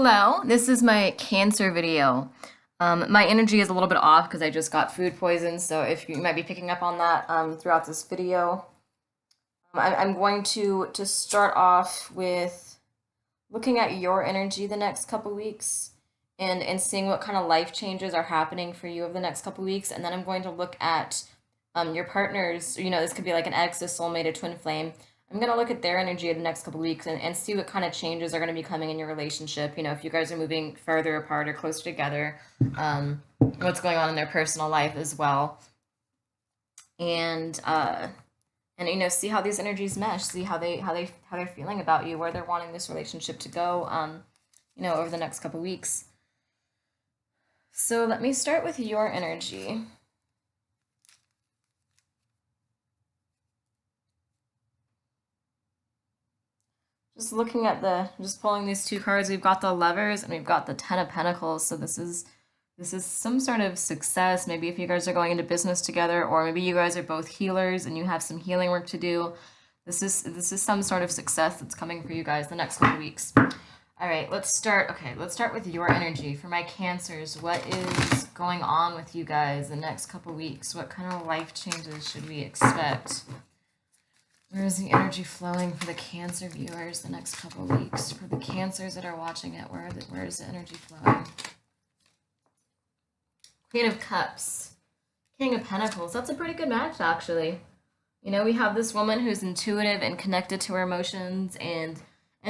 Hello, this is my Cancer video. My energy is a little bit off because I just got food poison, so if you might be picking up on that throughout this video. I'm going to start off with looking at your energy the next couple weeks and seeing what kind of life changes are happening for you over the next couple weeks, and then I'm going to look at your partners. This could be like an ex, a soulmate, a twin flame. I'm going to look at their energy in the next couple weeks and see what kind of changes are going to be coming in your relationship. If you guys are moving further apart or closer together, what's going on in their personal life as well. And see how these energies mesh, see how they're feeling about you, where they're wanting this relationship to go, over the next couple weeks. So let me start with your energy. Just pulling these two cards, we've got the Lovers and we've got the Ten of Pentacles. So this is some sort of success. Maybe if you guys are going into business together, or maybe you guys are both healers and you have some healing work to do. This is some sort of success that's coming for you guys the next couple weeks. All right, let's start. Okay, let's start with your energy. For my Cancers, what is going on with you guys the next couple weeks? What kind of life changes should we expect? Where is the energy flowing for the Cancer viewers the next couple weeks? For the Cancers that are watching it, where is the energy flowing? Queen of Cups, King of Pentacles. That's a pretty good match, actually. We have this woman who's intuitive and connected to her emotions, and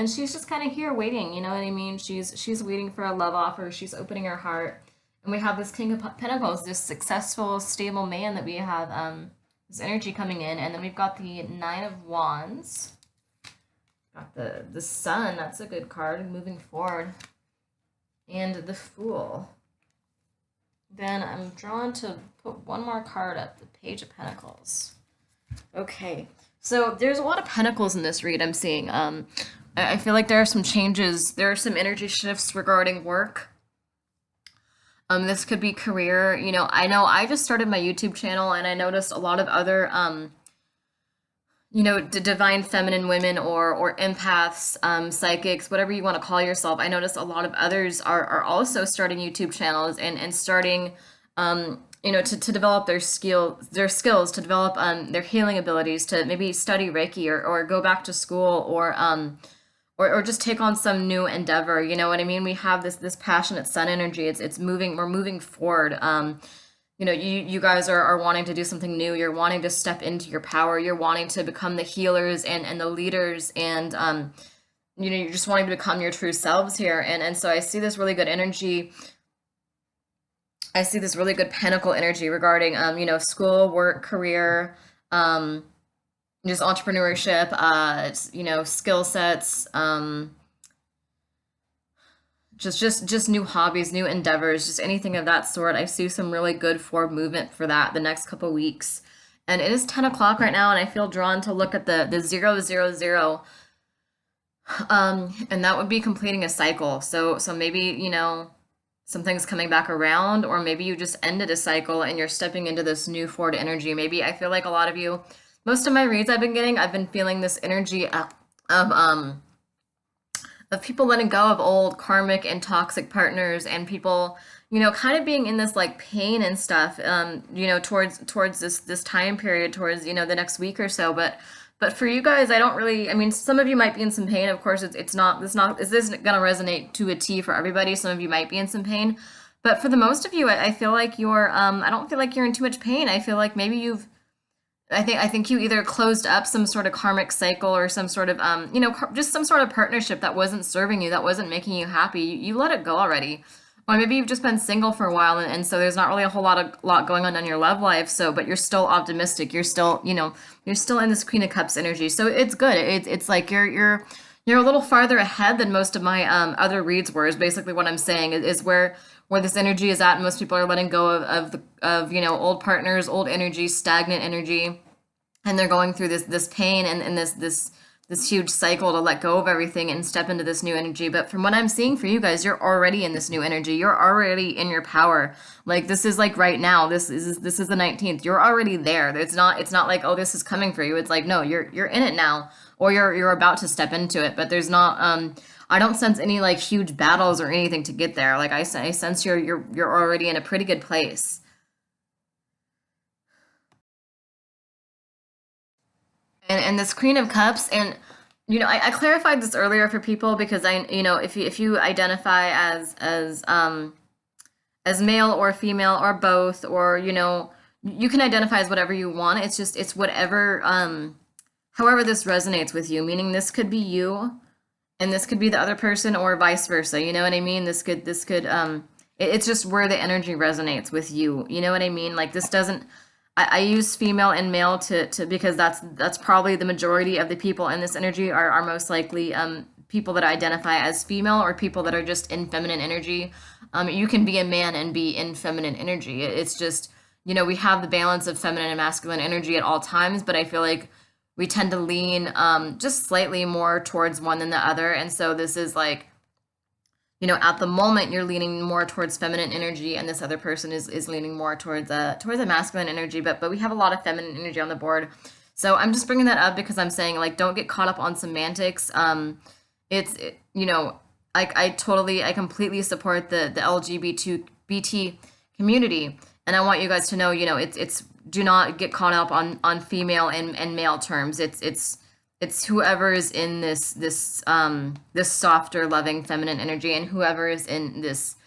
she's just kind of here waiting. You know what I mean? She's waiting for a love offer. She's opening her heart, and we have this King of Pentacles, this successful, stable man that we have. This energy coming in, and then we've got the Nine of Wands. Got the Sun. That's a good card. Moving forward, and the Fool. Then I'm drawn to put one more card up, the Page of Pentacles. Okay, so there's a lot of pentacles in this read I'm seeing. I feel like there are some changes. There are some energy shifts regarding work. This could be career. I know I just started my YouTube channel and I noticed a lot of other, divine feminine women or empaths, psychics, whatever you want to call yourself. I noticed a lot of others are also starting YouTube channels and starting, to develop their skills, to develop their healing abilities, to maybe study Reiki or go back to school or just take on some new endeavor. You know what I mean? We have this passionate sun energy. It's moving. We're moving forward. You guys are wanting to do something new. You're wanting to step into your power. You're wanting to become the healers and the leaders, and you're just wanting to become your true selves here. And so I see this really good energy. I see this really good pentacle energy regarding school, work, career, just entrepreneurship, skill sets, just new hobbies, new endeavors, just anything of that sort. I see some really good forward movement for that the next couple weeks. And it is 10 o'clock right now, and I feel drawn to look at the 000. And that would be completing a cycle. So maybe, something's coming back around, or maybe you just ended a cycle and you're stepping into this new forward energy. Maybe I feel like a lot of you, most of my reads I've been feeling this energy of people letting go of old karmic and toxic partners, and people, kind of being in this like pain and stuff, towards this time period, towards, the next week or so. But for you guys, some of you might be in some pain. Of course, this isn't going to resonate to a T for everybody. Some of you might be in some pain, but for the most of you, I feel like I don't feel like you're in too much pain. I feel like maybe I think you either closed up some sort of karmic cycle or some sort of, just some sort of partnership that wasn't serving you, that wasn't making you happy. You let it go already. Or maybe you've just been single for a while, and so there's not really a whole lot going on in your love life. So, but you're still optimistic. You're still, you're still in this Queen of Cups energy. So it's good. It's like you're a little farther ahead than most of my other reads were. Is basically what I'm saying. Is where this energy is at. And most people are letting go of old partners, old energy, stagnant energy, and they're going through this pain and this huge cycle to let go of everything and step into this new energy. But from what I'm seeing for you guys, you're already in this new energy. You're already in your power. Like, this is like right now. This is the 19th. You're already there. It's not like, oh, this is coming for you. It's like, no, you're in it now. or you're about to step into it, but there's not I don't sense any like huge battles or anything to get there. Like I sense you're already in a pretty good place. And this Queen of Cups, and I clarified this earlier for people because if you identify as male or female or both, or you can identify as whatever you want. It's whatever however this resonates with you, meaning this could be you and this could be the other person, or vice versa. You know what I mean? This could it's just where the energy resonates with you. You know what I mean? Like this doesn't I use female and male to because that's probably the majority of the people in this energy are most likely people that identify as female, or people that are just in feminine energy. You can be a man and be in feminine energy. It's just, we have the balance of feminine and masculine energy at all times, but I feel like we tend to lean just slightly more towards one than the other. And so this is like, at the moment you're leaning more towards feminine energy, and this other person is leaning more towards a masculine energy. But we have a lot of feminine energy on the board. So I'm just bringing that up because I'm saying, like, don't get caught up on semantics. I completely support the LGBT community, and I want you guys to know, it's do not get caught up on female and male terms. It's whoever is in this softer, loving, feminine energy, and whoever is in this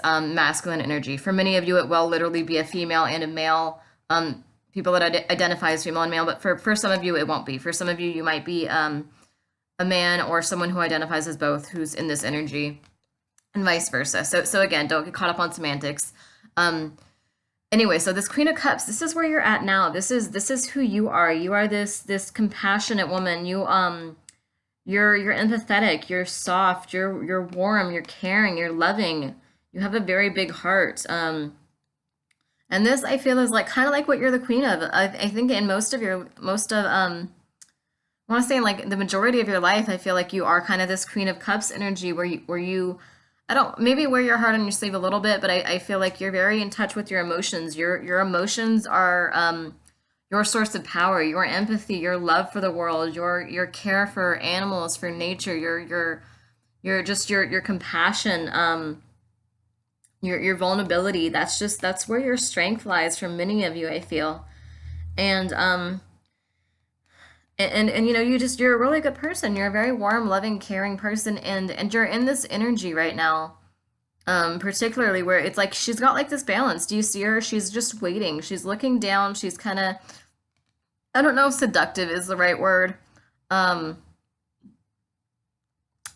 masculine energy. For many of you, it will literally be a female and a male. People that identify as female and male, but for some of you, it won't be. For some of you, you might be a man or someone who identifies as both, who's in this energy, and vice versa. So again, don't get caught up on semantics. Anyway, so this Queen of Cups, this is where you're at now. This is who you are. You are this compassionate woman. You're empathetic, you're soft, you're warm, you're caring, you're loving. You have a very big heart. And this, I feel, is like kind of like what you're the queen of. I think in I want to say in like the majority of your life, I feel like you are kind of this Queen of Cups energy where you I don't maybe wear your heart on your sleeve a little bit, but I feel like you're very in touch with your emotions. Your emotions are your source of power, your empathy, your love for the world, your care for animals, for nature, your compassion, your vulnerability. That's where your strength lies for many of you, I feel. And you're a really good person. You're a very warm, loving, caring person, and you're in this energy right now. Particularly where it's like she's got like this balance. Do you see her? She's just waiting. She's looking down. She's kind of, I don't know if seductive is the right word. Um,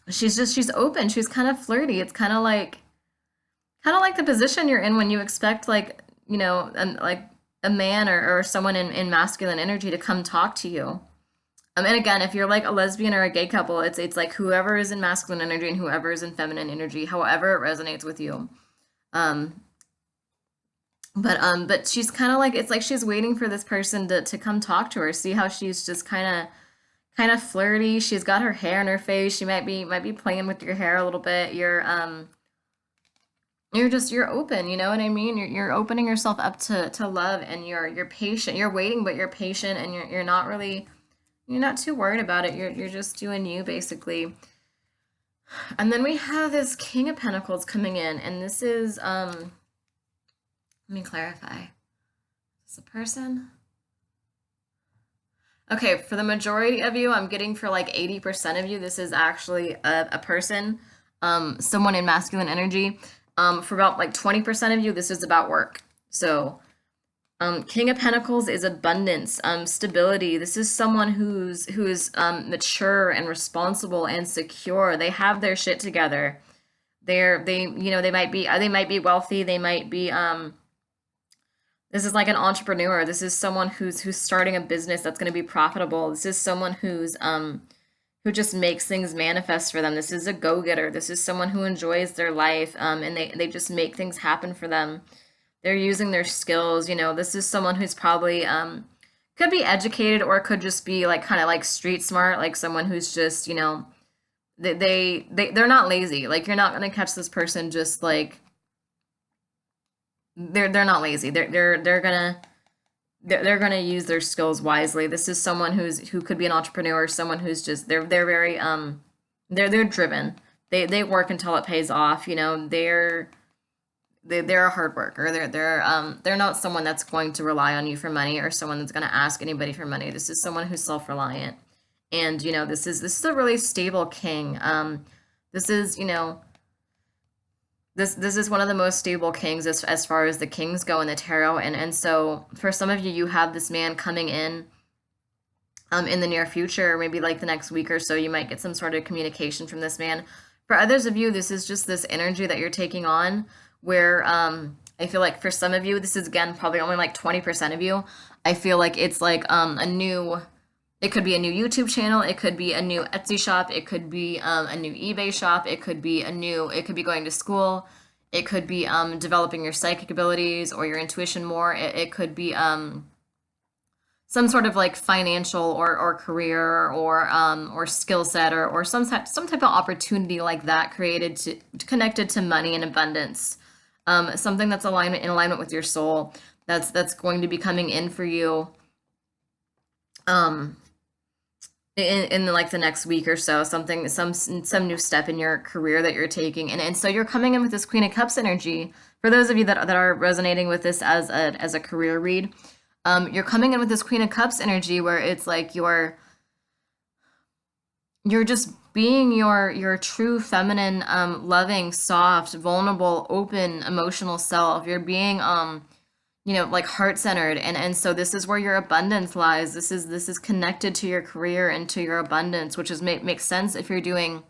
she's open. She's kind of flirty. It's kind of like the position you're in when you expect like, like a man or someone in masculine energy to come talk to you. And again, if you're like a lesbian or a gay couple, it's like whoever is in masculine energy and whoever is in feminine energy, however it resonates with you. Um, but she's kind of like, it's like she's waiting for this person to come talk to her. See how she's just kind of flirty. She's got her hair in her face. She might be playing with your hair a little bit. You're open, you know what I mean? You're opening yourself up to love, and you're patient. You're waiting, but you're patient, and you're not too worried about it. You're just doing you, basically. And then we have this King of Pentacles coming in, and this is let me clarify. Is this a person? Okay, for the majority of you, I'm getting for like 80% of you, this is actually a person, someone in masculine energy. For about like 20% of you, this is about work. So King of Pentacles is abundance, stability. This is someone who's mature and responsible and secure. They have their shit together. They might be wealthy. They might be this is like an entrepreneur. This is someone who's starting a business that's going to be profitable. This is someone who just makes things manifest for them. This is a go-getter. This is someone who enjoys their life, and they just make things happen for them. They're using their skills. This is someone who's probably could be educated, or could just be like kind of like street smart, like someone who's just, they're not lazy. Like, you're not gonna catch this person just like they're not lazy. They're gonna they're going to use their skills wisely. This is someone who could be an entrepreneur, someone who's just they're very they're driven. They work until it pays off. You know, they're a hard worker. They're not someone that's going to rely on you for money or someone that's going to ask anybody for money. This is someone who's self-reliant. And you know, this is a really stable king. This is, you know, this is one of the most stable kings as far as the kings go in the tarot. And so for some of you, you have this man coming in the near future, maybe like the next week or so, you might get some sort of communication from this man. For others of you, this is just this energy that you're taking on where I feel like for some of you, this is again probably only like 20% of you. I feel like it's like it could be a new YouTube channel, it could be a new Etsy shop, it could be a new eBay shop, it could be it could be going to school, it could be developing your psychic abilities or your intuition more. It could be some sort of like financial or career or skill set or some type of opportunity like that created to connected to money and abundance. Something that's in alignment with your soul that's going to be coming in for you um in like the next week or so, some new step in your career that you're taking. And so you're coming in with this Queen of Cups energy. For those of you that are resonating with this as a career read, you're coming in with this Queen of Cups energy where it's like you're just being your true feminine, loving, soft, vulnerable, open, emotional self. You're being you know, like heart-centered, and so this is where your abundance lies. This is connected to your career and to your abundance, which makes sense if you're doing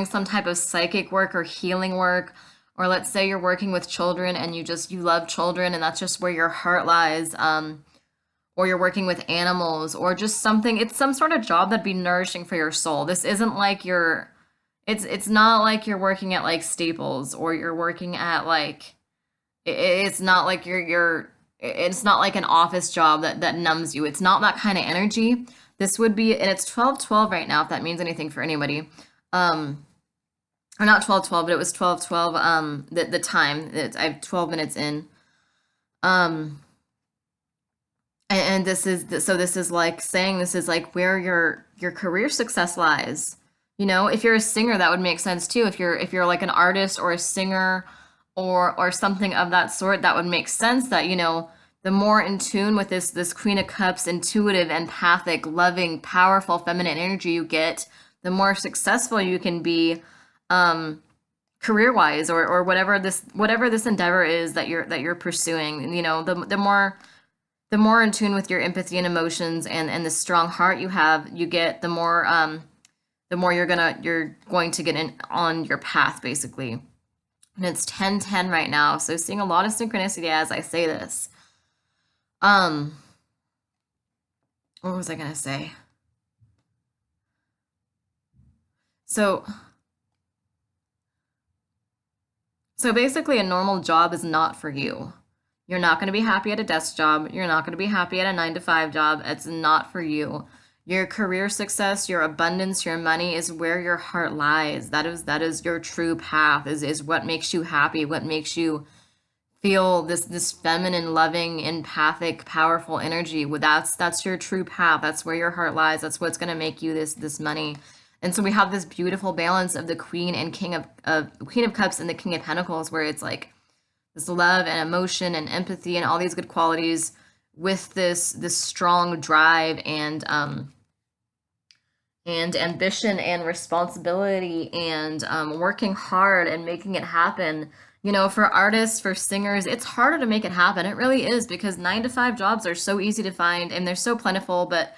some type of psychic work or healing work, or let's say you're working with children and you love children and that's just where your heart lies, or you're working with animals or just something. It's some sort of job that'd be nourishing for your soul. This isn't like it's not like you're working at like Staples or you're working at like it's not like it's not like an office job that numbs you. It's not that kind of energy. This would be, and it's 12:12 right now, if that means anything for anybody. Or not 12:12, but it was 12:12, the time. I have 12 minutes in. Um, and this is like saying this is like where your career success lies. You know, if you're a singer, that would make sense too. If you're like an artist or a singer or something of that sort, that would make sense that, you know, the more in tune with this Queen of Cups, intuitive, empathic, loving, powerful, feminine energy you get, the more successful you can be career-wise or whatever this endeavor is that you're pursuing. You know, the more in tune with your empathy and emotions and the strong heart you have, you get the more you're going to get in on your path, basically. And it's 10:10 right now, so seeing a lot of synchronicity as I say this. Um, what was I gonna say? So so basically a normal job is not for you. You're not going to be happy at a desk job. You're not going to be happy at a 9 to 5 job. It's not for you. Your career success, your abundance, your money is where your heart lies. That is your true path, is what makes you happy, what makes you feel this feminine, loving, empathic, powerful energy. Well, that's your true path. That's where your heart lies. That's what's going to make you this money. And so we have this beautiful balance of the Queen and King of Queen of Cups and the King of Pentacles, where it's like this love and emotion and empathy and all these good qualities with this strong drive and ambition and responsibility and working hard and making it happen. You know, for artists, for singers, it's harder to make it happen. It really is, because 9 to 5 jobs are so easy to find and they're so plentiful, but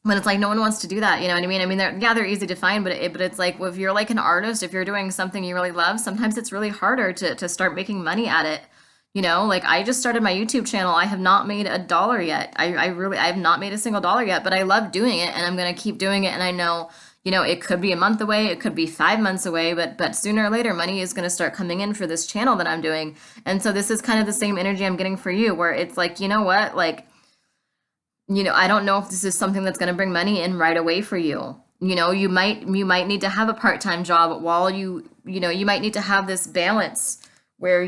when it's like no one wants to do that, you know what I mean? I mean, they're easy to find, but it's like, well, if you're like an artist, if you're doing something you really love, sometimes it's really harder to start making money at it. You know, like I just started my YouTube channel. I have not made a dollar yet. I have not made a single dollar yet, but I love doing it and I'm gonna keep doing it. And I know, you know, it could be a month away, it could be 5 months away, but sooner or later money is gonna start coming in for this channel that I'm doing. And so this is kind of the same energy I'm getting for you, where it's like, you know what, like, you know, I don't know if this is something that's going to bring money in right away for you. You know, you might need to have a part-time job while you know, you might need to have this balance where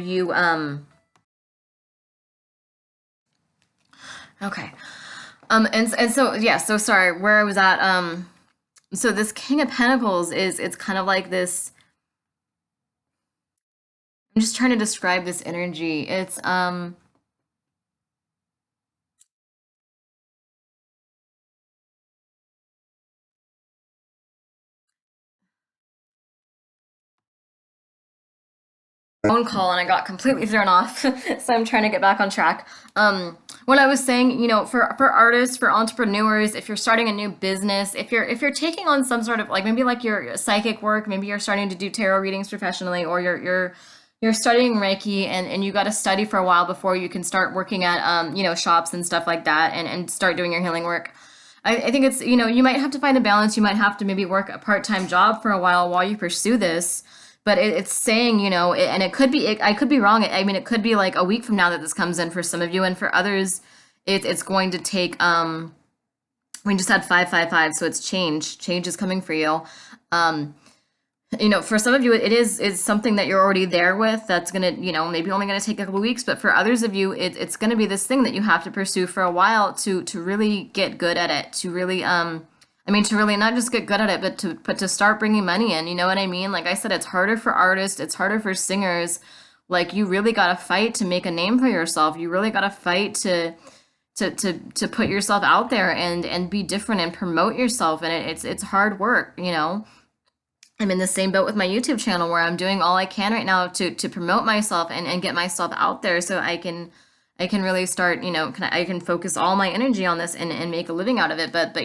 Okay. And so yeah, so sorry, where I was at, so this King of Pentacles is it's kind of like this. I'm just trying to describe this energy. It's phone call and I got completely thrown off. So I'm trying to get back on track. What I was saying, for artists, for entrepreneurs, if you're starting a new business, if you're taking on some sort of like maybe like your psychic work, maybe you're starting to do tarot readings professionally, or you're studying Reiki and you got to study for a while before you can start working at shops and stuff like that and start doing your healing work. I think it's, you might have to find a balance. You might have to maybe work a part-time job for a while you pursue this. But it's saying, and it could be, I could be wrong. I mean, it could be like a week from now that this comes in for some of you, and for others, it's going to take. We just had 555, so it's change. Change is coming for you. Um, for some of you, it is something that you're already there with. That's gonna, maybe only gonna take a couple weeks. But for others of you, it's gonna be this thing that you have to pursue for a while to really get good at it. To really, I mean, to really not just get good at it, but to start bringing money in. You know what I mean? Like I said, it's harder for artists. It's harder for singers. Like you really gotta fight to make a name for yourself. You really gotta fight to put yourself out there and be different and promote yourself. And it's hard work. I'm in the same boat with my YouTube channel where I'm doing all I can right now to promote myself and get myself out there so I can really start, I can focus all my energy on this and make a living out of it. But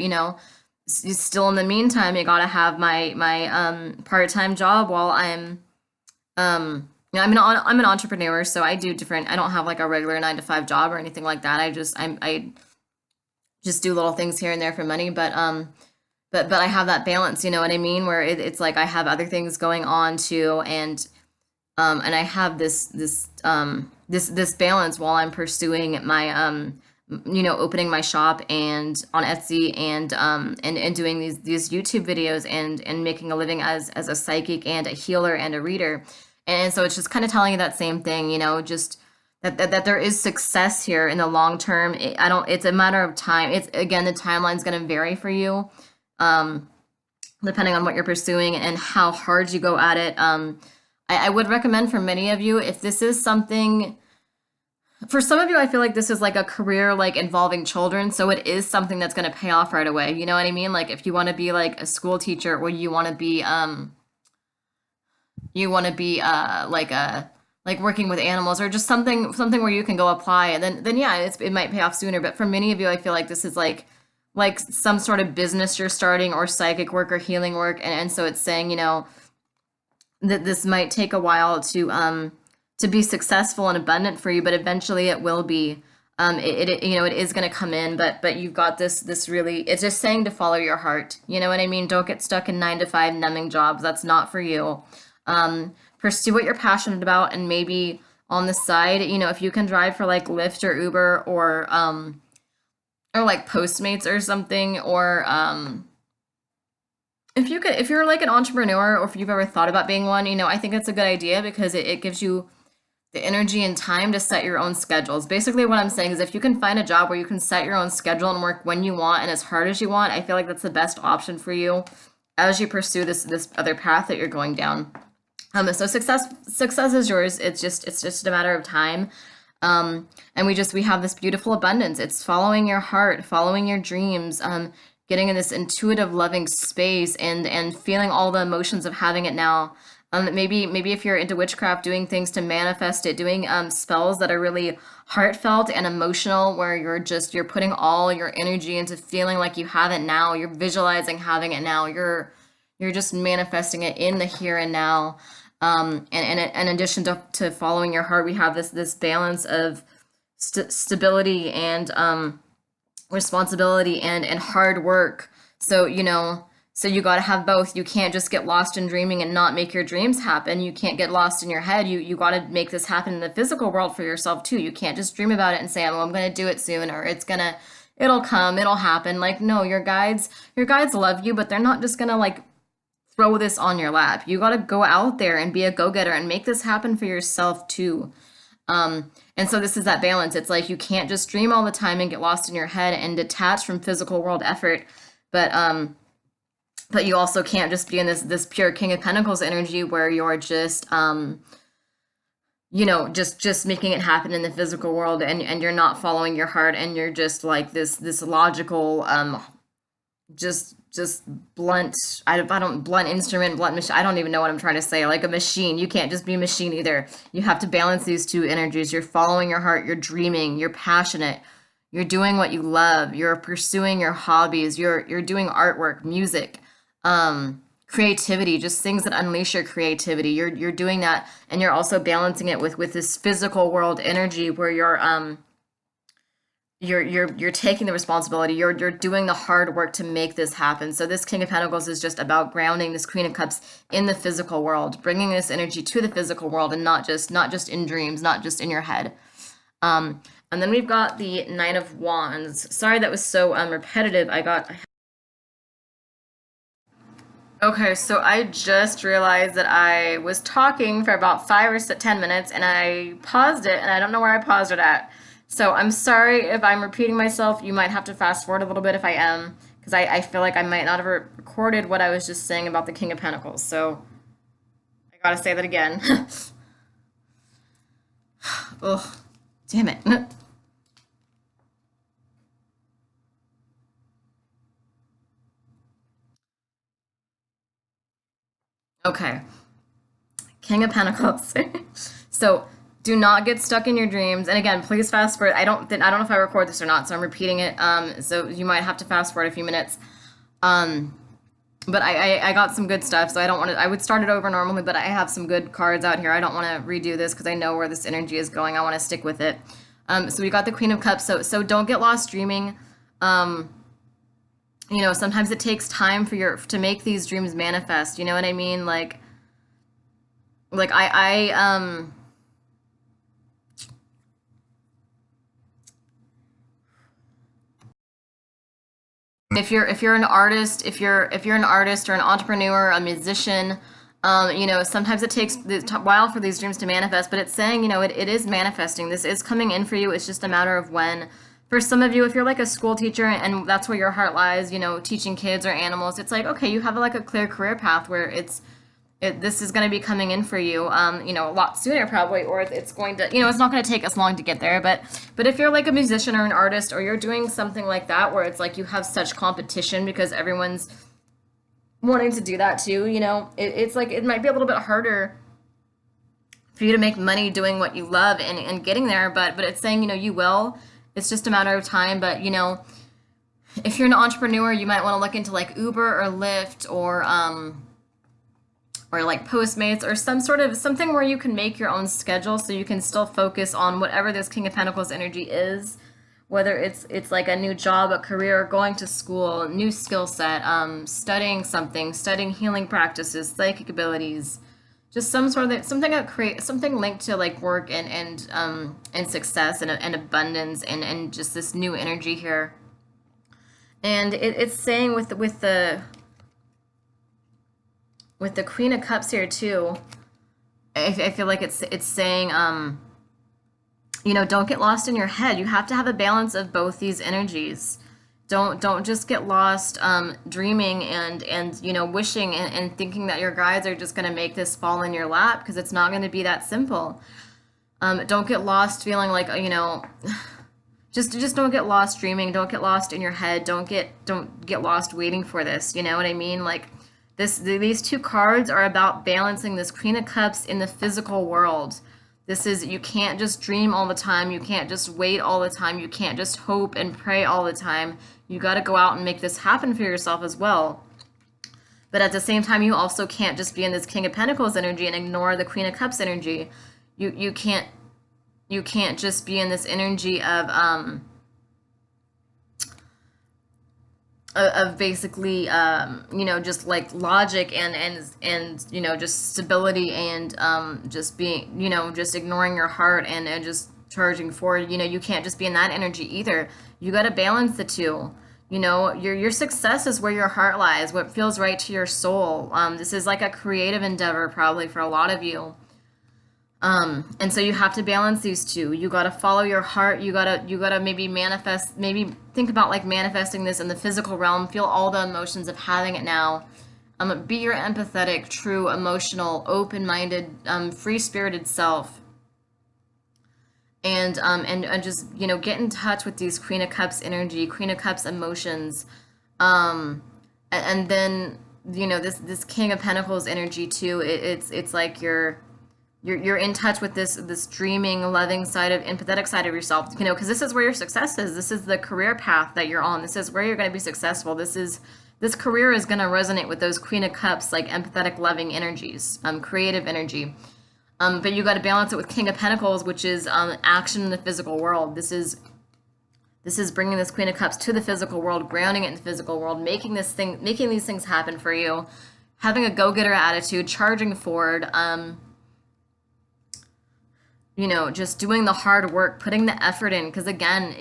still in the meantime, you gotta have my part-time job while I'm an entrepreneur, so I do different. I don't have like a regular 9 to 5 job or anything like that. I just do little things here and there for money, but I have that balance, you know what I mean? Where it's like I have other things going on too, and I have this balance while I'm pursuing my opening my shop and on Etsy and doing these YouTube videos and making a living as a psychic and a healer and a reader. And so it's just kind of telling you that same thing, just that there is success here in the long term. I don't, it's a matter of time. It's again, the timeline's going to vary for you, um, depending on what you're pursuing and how hard you go at it. I would recommend for many of you, if this is something, for some of you, I feel like this is like a career like involving children, so it is something that's going to pay off right away. You know what I mean? Like if you want to be like a school teacher, or you want to be like working with animals, or just something where you can go apply, and then yeah, it might pay off sooner. But for many of you, I feel like this is like some sort of business you're starting, or psychic work or healing work, and so it's saying, that this might take a while to be successful and abundant for you, but eventually it will be. It is going to come in, but you've got this really, it's just saying to follow your heart. You know what I mean? Don't get stuck in 9 to 5 numbing jobs. That's not for you. Pursue what you're passionate about, and maybe on the side, if you can drive for like Lyft or Uber, or like Postmates or something, or if you're like an entrepreneur, or if you've ever thought about being one, I think it's a good idea because it gives you the energy and time to set your own schedules. Basically, what I'm saying is if you can find a job where you can set your own schedule and work when you want and as hard as you want, I feel like that's the best option for you as you pursue this other path that you're going down. So success is yours. It's just a matter of time. And we have this beautiful abundance. It's following your heart, following your dreams, getting in this intuitive, loving space, and feeling all the emotions of having it now. Maybe if you're into witchcraft, doing things to manifest it, doing spells that are really heartfelt and emotional, where you're putting all your energy into feeling like you have it now. You're visualizing having it now. You're just manifesting it in the here and now. And in addition to following your heart, we have this balance of stability and responsibility and hard work. So you got to have both. You can't just get lost in dreaming and not make your dreams happen. You can't get lost in your head. You got to make this happen in the physical world for yourself too. You can't just dream about it and say, "Oh, I'm going to do it soon," or it'll come, it'll happen. Like, no, your guides love you, but they're not just going to like throw this on your lap. You got to go out there and be a go-getter and make this happen for yourself too. And And so this is that balance. It's like you can't just dream all the time and get lost in your head and detach from physical world effort, but but you also can't just be in this pure King of Pentacles energy where you're just just making it happen in the physical world, and you're not following your heart, and you're just like this logical just blunt, I don't, blunt instrument, blunt machine, I don't even know what I'm trying to say, like a machine. You can't just be a machine either. You have to balance these two energies. You're following your heart, you're dreaming, you're passionate, you're doing what you love, you're pursuing your hobbies, you're doing artwork, music, creativity, just things that unleash your creativity. You're doing that, and you're also balancing it with this physical world energy where you're taking the responsibility. You're doing the hard work to make this happen. So this King of Pentacles is just about grounding this Queen of Cups in the physical world, bringing this energy to the physical world, and not just in dreams, not just in your head. And then we've got the Knight of Wands. Sorry that was so repetitive. Okay, so I just realized that I was talking for about 5 or 10 minutes, and I paused it, and I don't know where I paused it at. So I'm sorry if I'm repeating myself. You might have to fast forward a little bit if I am, because I feel like I might not have recorded what I was just saying about the King of Pentacles. So I gotta say that again. Ugh, damn it. Okay, King of Pentacles. So do not get stuck in your dreams. And again, please fast forward. I don't know if I record this or not, so I'm repeating it. So you might have to fast forward a few minutes. Um, but I got some good stuff, so I don't want to. I would start it over normally, but I have some good cards out here. I don't want to redo this because I know where this energy is going. I want to stick with it. So we got the Queen of Cups. So don't get lost dreaming. Um, Sometimes it takes time for your to make these dreams manifest. You know what I mean? Like if you're an artist, if you're an artist or an entrepreneur, a musician, sometimes it takes a while for these dreams to manifest, but it's saying, it is manifesting. This is coming in for you. It's just a matter of when. For some of you, if you're like a school teacher and that's where your heart lies, teaching kids or animals, it's like, okay, you have like a clear career path where this is going to be coming in for you, a lot sooner probably, or it's going to, it's not going to take us long to get there. But if you're like a musician or an artist, or you're doing something like that where it's like you have such competition because everyone's wanting to do that too, it's like it might be a little bit harder for you to make money doing what you love and getting there. But it's saying, you will. It's just a matter of time. But if you're an entrepreneur, you might want to look into like Uber or Lyft or like Postmates, or some sort of something where you can make your own schedule so you can still focus on whatever this King of Pentacles energy is, whether it's like a new job, a career, going to school, new skill set, studying something, studying healing practices, psychic abilities, just something that create something linked to like work and success and abundance and just this new energy here. And it's saying with the Queen of Cups here too, I feel like it's saying, don't get lost in your head. You have to have a balance of both these energies. Don't just get lost dreaming and wishing and thinking that your guides are just going to make this fall in your lap, because it's not going to be that simple. Don't get lost feeling like, just don't get lost dreaming. Don't get lost in your head. Don't get lost waiting for this. You know what I mean? Like, these two cards are about balancing this Queen of Cups in the physical world. You can't just dream all the time. You can't just wait all the time. You can't just hope and pray all the time. You got to go out and make this happen for yourself as well. But at the same time, you also can't just be in this King of Pentacles energy and ignore the Queen of Cups energy. You can't just be in this energy of basically just like logic and just stability and just being just ignoring your heart and just charging forward. You can't just be in that energy either. You got to balance the two. Your success is where your heart lies, what feels right to your soul. This is like a creative endeavor probably for a lot of you. And so you have to balance these two. You got to follow your heart. You got to maybe manifest, maybe think about like manifesting this in the physical realm. Feel all the emotions of having it now. Be your empathetic, true, emotional, open-minded, free-spirited self. And just, get in touch with these Queen of Cups energy, Queen of Cups emotions. And then, this King of Pentacles energy too. It's like you're in touch with this dreaming, loving side of empathetic side of yourself, because this is where your success is. This is the career path that you're on. This is where you're going to be successful. This career is going to resonate with those Queen of Cups, like empathetic, loving energies, creative energy. But you got to balance it with King of Pentacles, which is action in the physical world. This is bringing this Queen of Cups to the physical world, grounding it in the physical world, making these things happen for you, having a go-getter attitude, charging forward. Just doing the hard work, putting the effort in. Because again,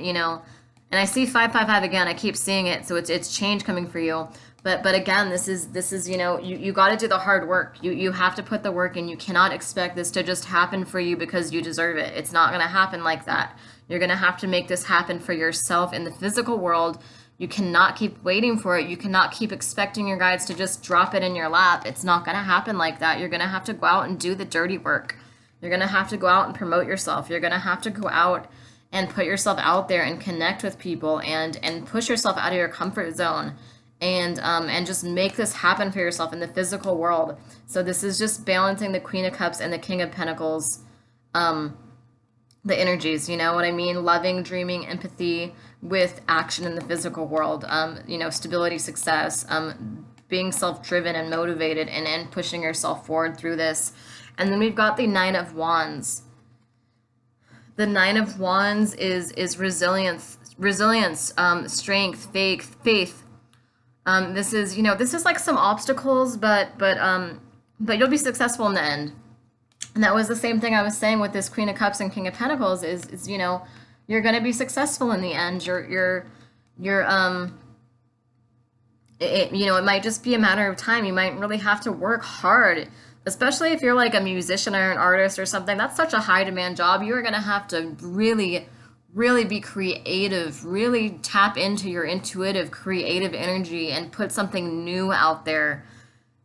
and I see 555 again. I keep seeing it, so it's change coming for you. But again, this is you got to do the hard work. You have to put the work in. You cannot expect this to just happen for you because you deserve it. It's not going to happen like that. You're going to have to make this happen for yourself in the physical world. You cannot keep waiting for it. You cannot keep expecting your guides to just drop it in your lap. It's not going to happen like that. You're going to have to go out and do the dirty work. You're going to have to go out and promote yourself. You're going to have to go out and put yourself out there and connect with people and push yourself out of your comfort zone and just make this happen for yourself in the physical world. So this is just balancing the Queen of Cups and the King of Pentacles, the energies, you know what I mean? Loving, dreaming, empathy with action in the physical world, stability, success, being self-driven and motivated and pushing yourself forward through this. And then we've got the Nine of Wands. The Nine of Wands is resilience, strength, faith. This is like some obstacles, but you'll be successful in the end. And that was the same thing I was saying with this Queen of Cups and King of Pentacles is you're going to be successful in the end. It might just be a matter of time. You might really have to work hard, especially if you're like a musician or an artist or something. That's such a high demand job. You are going to have to really, really be creative, really tap into your intuitive, creative energy and put something new out there.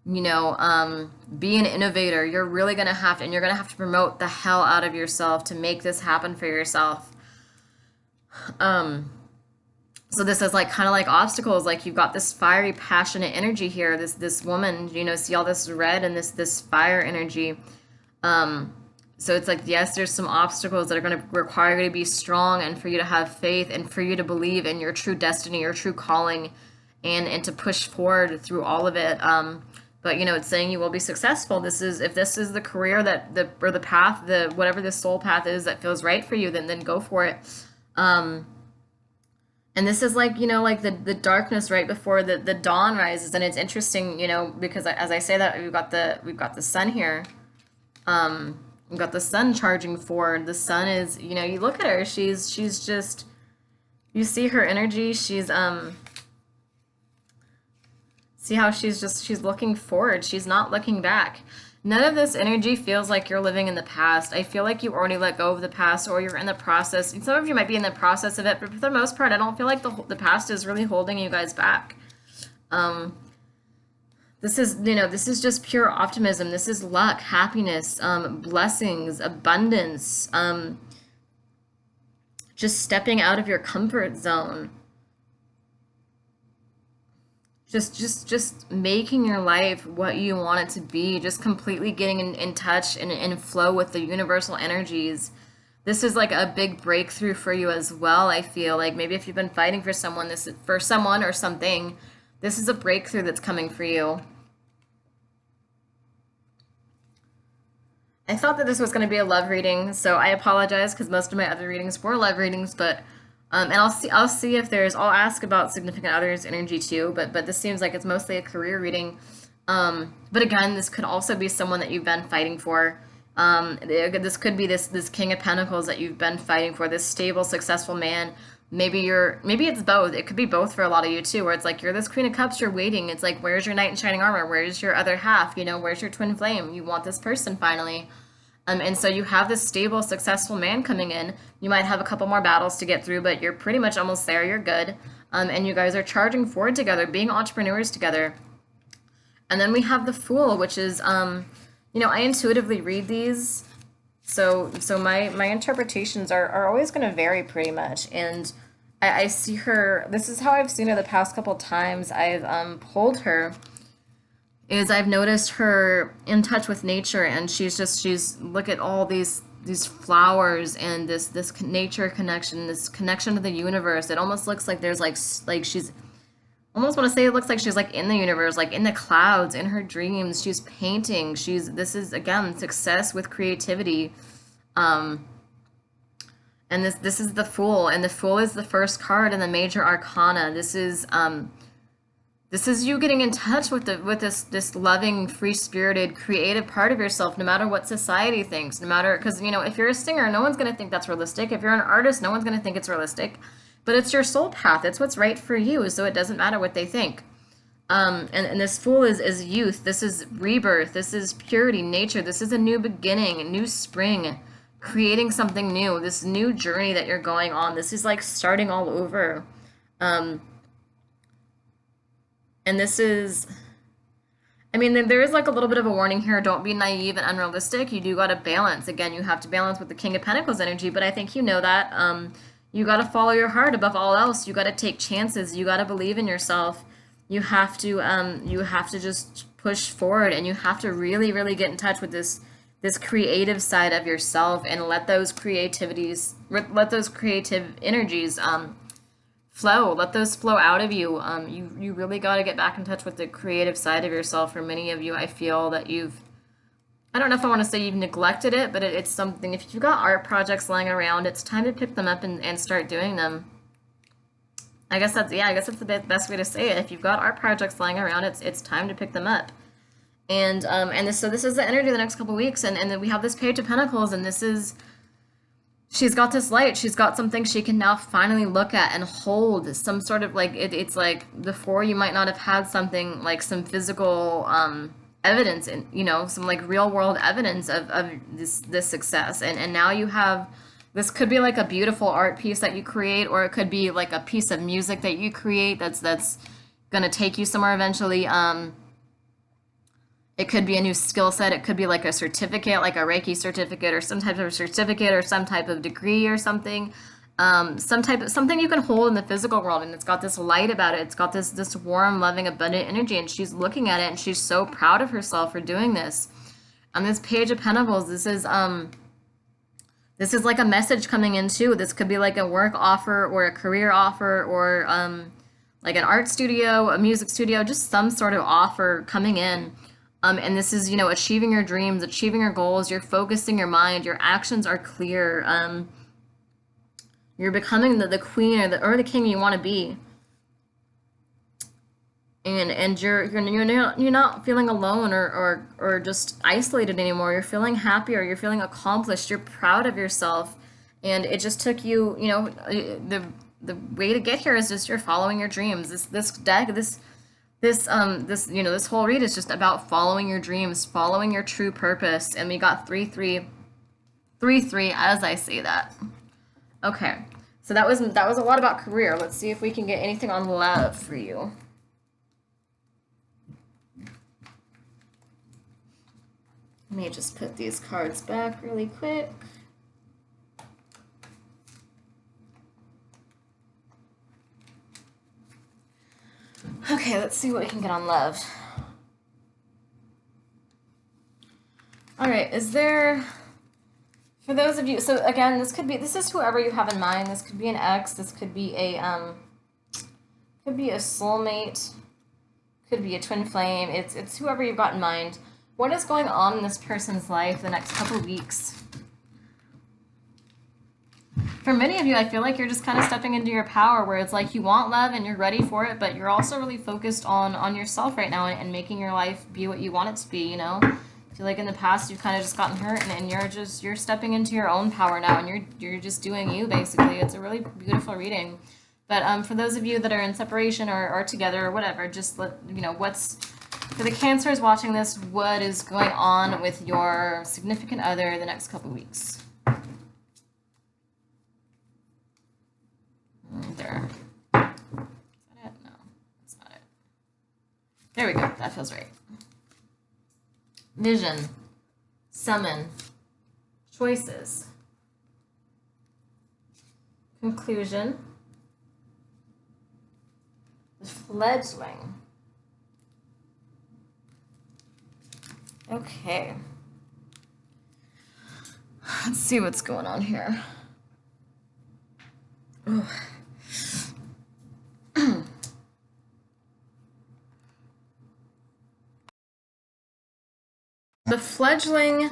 Be an innovator. You're really going to have to, and you're going to have to promote the hell out of yourself to make this happen for yourself. So this is like kind of like obstacles. Like you've got this fiery, passionate energy here. This woman, see all this red and this fire energy. So it's like, yes, there's some obstacles that are going to require you to be strong and for you to have faith and for you to believe in your true destiny, your true calling, and to push forward through all of it. But it's saying you will be successful. If this is the career or the path, whatever the soul path is that feels right for you, then go for it. And this is like, like the darkness right before the dawn rises. And it's interesting, because as I say that, we've got the sun here. We've got the sun charging forward. The sun is, you look at her, she's just, you see her energy. She's, see how she's looking forward. She's not looking back. None of this energy feels like you're living in the past. I feel like you already let go of the past or you're in the process. Some of you might be in the process of it, but for the most part, I don't feel like the past is really holding you guys back. This is just pure optimism. This is luck, happiness, blessings, abundance, just stepping out of your comfort zone. Just making your life what you want it to be, just completely getting in touch and in flow with the universal energies. This is like a big breakthrough for you as well. I feel like maybe if you've been fighting for someone, or something, this is a breakthrough that's coming for you. I thought that this was going to be a love reading, so I apologize because most of my other readings were love readings, but and I'll see if I'll ask about significant others energy too, but this seems like it's mostly a career reading. But again, this could also be someone that you've been fighting for. This could be this King of Pentacles that you've been fighting for, this stable, successful man. Maybe it's both. It could be both for a lot of you too, where it's like you're this Queen of Cups, you're waiting. It's like, where's your knight in shining armor? Where's your other half? Where's your twin flame? You want this person finally. And so you have this stable, successful man coming in. You might have a couple more battles to get through, but you're pretty much almost there. You're good. And you guys are charging forward together, being entrepreneurs together. And then we have the Fool, which is, I intuitively read these. So my interpretations are always going to vary pretty much. And I see her, this is how I've seen her the past couple times I've pulled her, is I've noticed her in touch with nature, and she's look at all these flowers and this nature connection, this connection to the universe. It almost looks like there's like she's almost want to say it looks like she's like in the universe, like in the clouds, in her dreams. She's painting. This is again success with creativity. Um, and this is the Fool, and the Fool is the first card in the major arcana. This is you getting in touch with this loving, free-spirited, creative part of yourself, no matter what society thinks, no matter, because if you're a singer, no one's going to think that's realistic. If you're an artist, no one's going to think it's realistic. But it's your soul path. It's what's right for you, so it doesn't matter what they think. And this Fool is youth. This is rebirth. This is purity, nature. This is a new beginning, a new spring, creating something new. This new journey that you're going on. This is like starting all over. Um, and this is, I mean, there is like a little bit of a warning here. Don't be naive and unrealistic. You do got to balance. Again, you have to balance with the King of Pentacles energy, but I think you know that. You got to follow your heart above all else. You got to take chances. You got to believe in yourself. You have to just push forward, and you have to really, really get in touch with this creative side of yourself, and let those creative energies flow. Let those flow out of you. You really got to get back in touch with the creative side of yourself. For many of you, I feel that I don't know if I want to say you've neglected it, but it's something. If you've got art projects lying around, it's time to pick them up and start doing them. I guess that's the best way to say it. If you've got art projects lying around, it's time to pick them up. So this is the energy of the next couple of weeks, and then we have this Page of Pentacles, and she's got this light. She's got something she can now finally look at and hold. Some sort of like it's like before you might not have had something like some physical evidence, and some like real world evidence of this success, and now you have. This could be like a beautiful art piece that you create, or it could be like a piece of music that you create that's gonna take you somewhere eventually. It could be a new skill set. It could be like a certificate, like a Reiki certificate, or some type of certificate, or some type of degree, or something. Something you can hold in the physical world, and it's got this light about it. It's got this warm, loving, abundant energy, and she's looking at it, and she's so proud of herself for doing this. On this Page of Pentacles, this is like a message coming in too. This could be like a work offer, or a career offer, or like an art studio, a music studio, just some sort of offer coming in. And this is, achieving your dreams, achieving your goals. You're focusing your mind. Your actions are clear. You're becoming the queen or the king you want to be. And you're not feeling alone or just isolated anymore. You're feeling happier. You're feeling accomplished. You're proud of yourself. And it just took you, the way to get here is just you're following your dreams. This deck, this whole read is just about following your dreams, following your true purpose. And we got 3-3 as I say that. Okay, so that was a lot about career. Let's see if we can get anything on love for you. Let me just put these cards back really quick. Okay, let's see what we can get on love. All right, for those of you, so again, this is whoever you have in mind. This could be an ex, this could be a soulmate, could be a twin flame. It's whoever you've got in mind. What is going on in this person's life the next couple weeks? For many of you, I feel like you're just kind of stepping into your power, where it's like you want love and you're ready for it, but you're also really focused on yourself right now, and making your life be what you want it to be, I feel like in the past you've kind of just gotten hurt, and you're stepping into your own power now, and you're just doing you, basically. It's a really beautiful reading. But for those of you that are in separation or together or whatever, just let For the Cancers watching this, what is going on with your significant other the next couple weeks? There. Is that it? No, that's not it. There we go. That feels right. Vision. Summon. Choices. Conclusion. The fledgling. Okay. Let's see what's going on here. The fledgling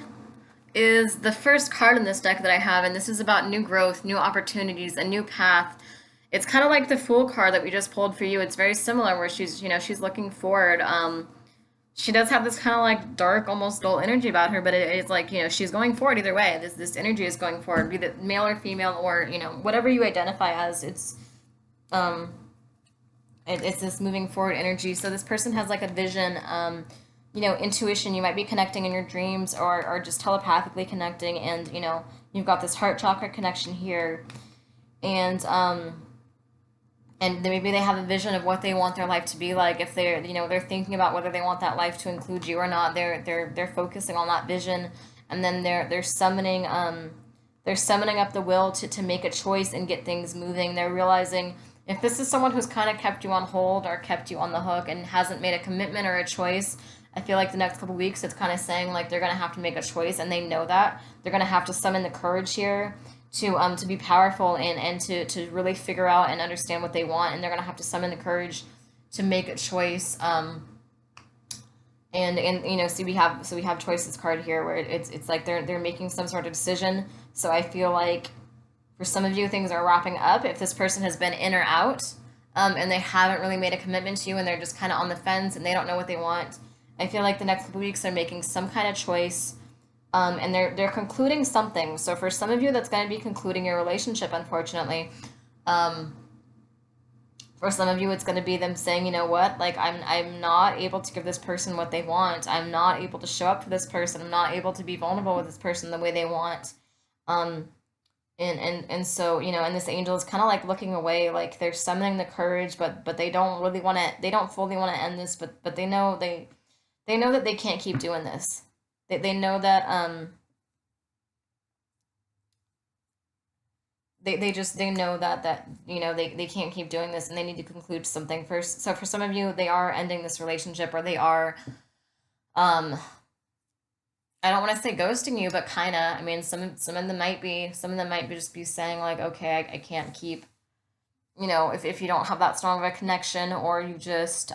is the first card in this deck that I have, and this is about new growth, new opportunities, a new path. It's kind of like the Fool card that we just pulled for you. It's very similar, where she's, she's looking forward. She does have this kind of like dark, almost dull energy about her, but it's like, she's going forward either way. This energy is going forward, be it male or female, or whatever you identify as. It's this moving forward energy. So this person has like a vision. Intuition, you might be connecting in your dreams, or just telepathically connecting, and you've got this heart chakra connection here, and maybe they have a vision of what they want their life to be like. If they're thinking about whether they want that life to include you or not, they're focusing on that vision, and then they're summoning up the will to make a choice and get things moving. They're realizing, if this is someone who's kind of kept you on hold or kept you on the hook and hasn't made a commitment or a choice, I feel like the next couple weeks it's kind of saying like they're going to have to make a choice, and they know that. They're going to have to summon the courage here to be powerful and to really figure out and understand what they want, and they're going to have to summon the courage to make a choice. So we have choices card here, where it's like they're making some sort of decision. So I feel like for some of you, things are wrapping up. If this person has been in or out, and they haven't really made a commitment to you, and they're just kind of on the fence and they don't know what they want, I feel like the next couple weeks they're making some kind of choice, and they're concluding something. So for some of you, that's going to be concluding your relationship, unfortunately. For some of you, it's going to be them saying, you know what, like I'm not able to give this person what they want. I'm not able to show up for this person. I'm not able to be vulnerable with this person the way they want. So and this angel is kind of like looking away, like they're summoning the courage, but they don't really want to. They don't fully want to end this, but they know that they can't keep doing this. They know that they know that they can't keep doing this, and they need to conclude something first. So for some of you, they are ending this relationship, or they are I don't want to say ghosting you, but kind of. I mean, some of them might be just be saying like, okay, I can't keep, if you don't have that strong of a connection, or you guys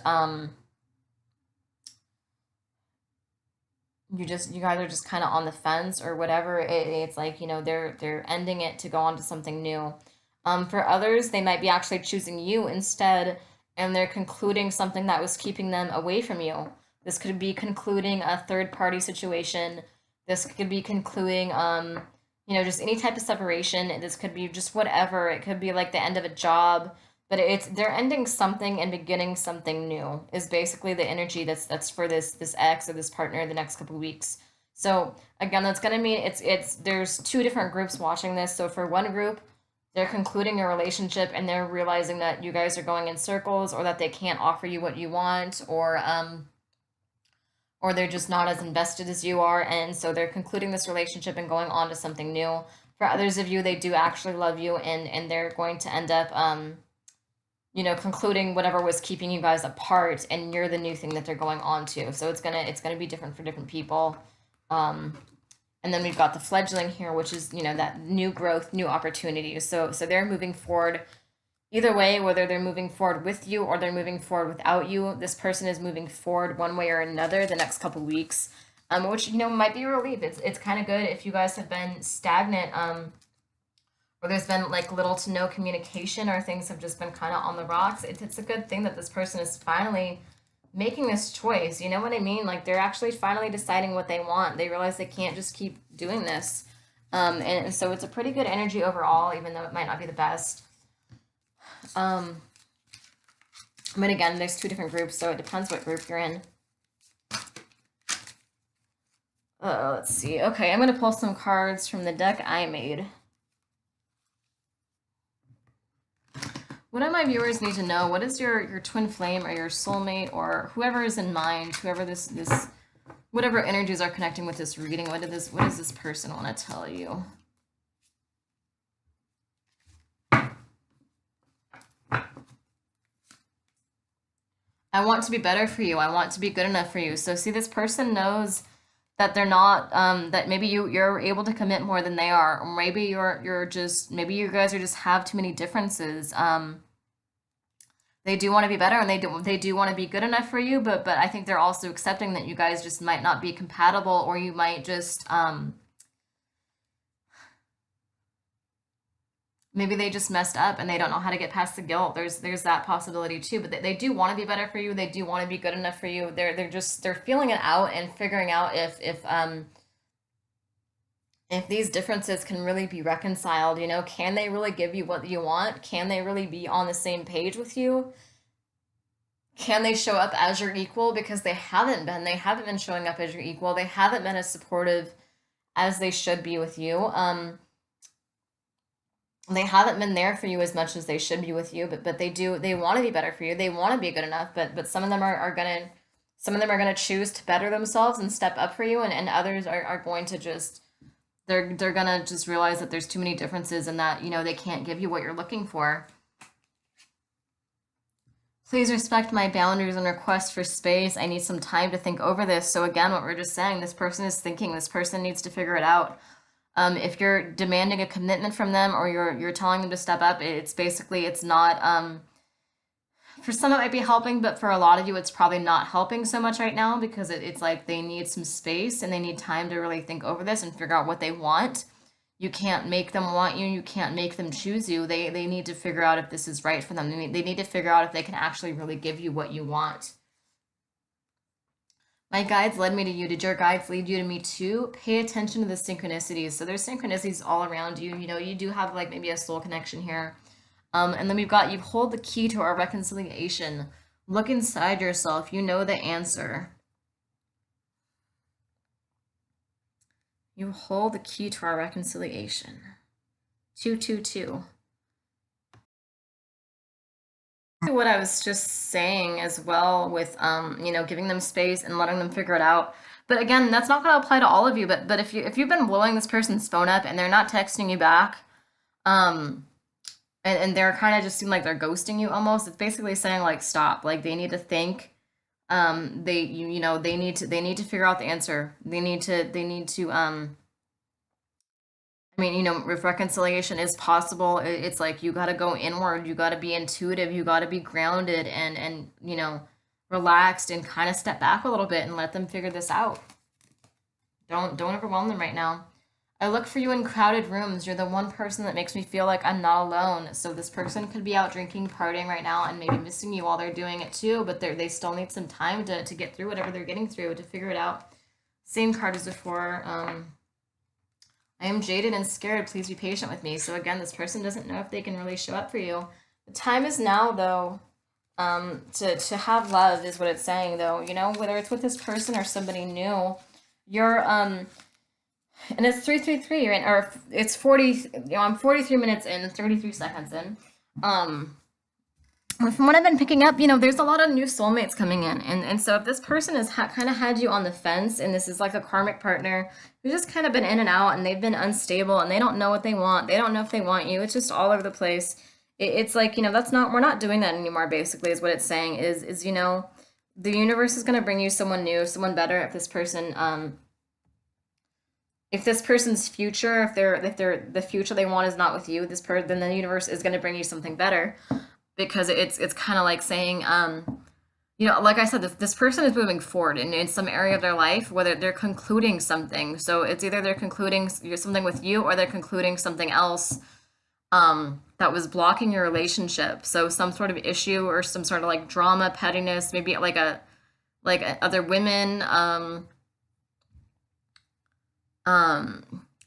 are just kind of on the fence or whatever. It's like, they're ending it to go on to something new. For others, they might be actually choosing you instead, and they're concluding something that was keeping them away from you. This could be concluding a third party situation. This could be concluding, just any type of separation. This could be just whatever. It could be like the end of a job, but they're ending something and beginning something new is basically the energy that's for this ex or this partner the next couple of weeks. So again, that's gonna mean there's two different groups watching this. So for one group, they're concluding a relationship and they're realizing that you guys are going in circles, or that they can't offer you what you want, or they're just not as invested as you are, and so they're concluding this relationship and going on to something new. For others of you, they do actually love you, and they're going to end up concluding whatever was keeping you guys apart, and you're the new thing that they're going on to. So it's gonna be different for different people. And then we've got the fledgling here, which is that new growth, new opportunities. So they're moving forward. Either way, whether they're moving forward with you or they're moving forward without you, this person is moving forward one way or another the next couple weeks, which might be a relief. It's kind of good if you guys have been stagnant, or there's been like little to no communication, or things have just been kind of on the rocks. It's a good thing that this person is finally making this choice. You know what I mean? Like they're actually finally deciding what they want. They realize they can't just keep doing this, and so it's a pretty good energy overall, even though it might not be the best. But again, there's two different groups, so it depends what group you're in. Let's see. Okay, I'm gonna pull some cards from the deck I made. What do my viewers need to know? What is your twin flame or your soulmate or whoever is in mind, whoever this whatever energies are connecting with this reading, what does this person want to tell you? I want to be better for you. I want to be good enough for you. So see, this person knows that they're not that maybe you're able to commit more than they are, or maybe you're just maybe you guys are just have too many differences. They do want to be better and they do want to be good enough for you, but I think they're also accepting that you guys just might not be compatible, or you might just maybe they just messed up and they don't know how to get past the guilt. There's that possibility too, but they do want to be better for you. They do want to be good enough for you. They're feeling it out and figuring out if these differences can really be reconciled. Can they really give you what you want? Can they really be on the same page with you? Can they show up as your equal? Because they haven't been showing up as your equal. They haven't been as supportive as they should be with you. They haven't been there for you as much as they should be with you, but they want to be better for you. They want to be good enough, but some of them are gonna choose to better themselves and step up for you, and others are going to just they're gonna just realize that there's too many differences and that they can't give you what you're looking for. Please respect my boundaries and request for space. I need some time to think over this. So again, what we're just saying, this person is thinking, this person needs to figure it out. If you're demanding a commitment from them or you're telling them to step up, it's not for some it might be helping, but for a lot of you it's probably not helping so much right now because it's like they need some space and they need time to really think over this and figure out what they want. You can't make them want you. You can't make them choose you. They need to figure out if this is right for them. They need to figure out if they can actually really give you what you want. My guides led me to you. Did your guides lead you to me too? Pay attention to the synchronicities. So there's synchronicities all around you. You do have like maybe a soul connection here. And then you hold the key to our reconciliation. Look inside yourself. You know the answer. You hold the key to our reconciliation. 222. What I was just saying as well with giving them space and letting them figure it out. But again, that's not going to apply to all of you. But if you've been blowing this person's phone up and they're not texting you back, um, and they're kind of just seem like they're ghosting you almost, it's basically saying like stop. Like they need to think. They need to figure out the answer. They need to. I mean, if reconciliation is possible, it's like you got to go inward, you got to be intuitive, you got to be grounded and relaxed and kind of step back a little bit and let them figure this out. Don't overwhelm them right now. I look for you in crowded rooms. You're the one person that makes me feel like I'm not alone. So this person could be out drinking, partying right now and maybe missing you while they're doing it too, but they still need some time to get through whatever they're getting through to figure it out. Same card as before. I am jaded and scared. Please be patient with me. So again, this person doesn't know if they can really show up for you. The time is now, though, to have love is what it's saying, though. Whether it's with this person or somebody new, you're and it's 333, right? Or it's 40. I'm 43 minutes in, 33 seconds in. From what I've been picking up, there's a lot of new soulmates coming in. And so if this person has kind of had you on the fence and this is like a karmic partner who's just kind of been in and out and they've been unstable and they don't know what they want. They don't know if they want you. It's just all over the place. It's like, we're not doing that anymore, basically, is what it's saying is the universe is going to bring you someone new, someone better if this person's future, if they're the future they want is not with you, then the universe is going to bring you something better because it's kind of like saying, like I said, this person is moving forward in some area of their life, whether they're concluding something. So it's either they're concluding something with you or they're concluding something else that was blocking your relationship. So some sort of issue or some sort of like drama, pettiness, maybe other women,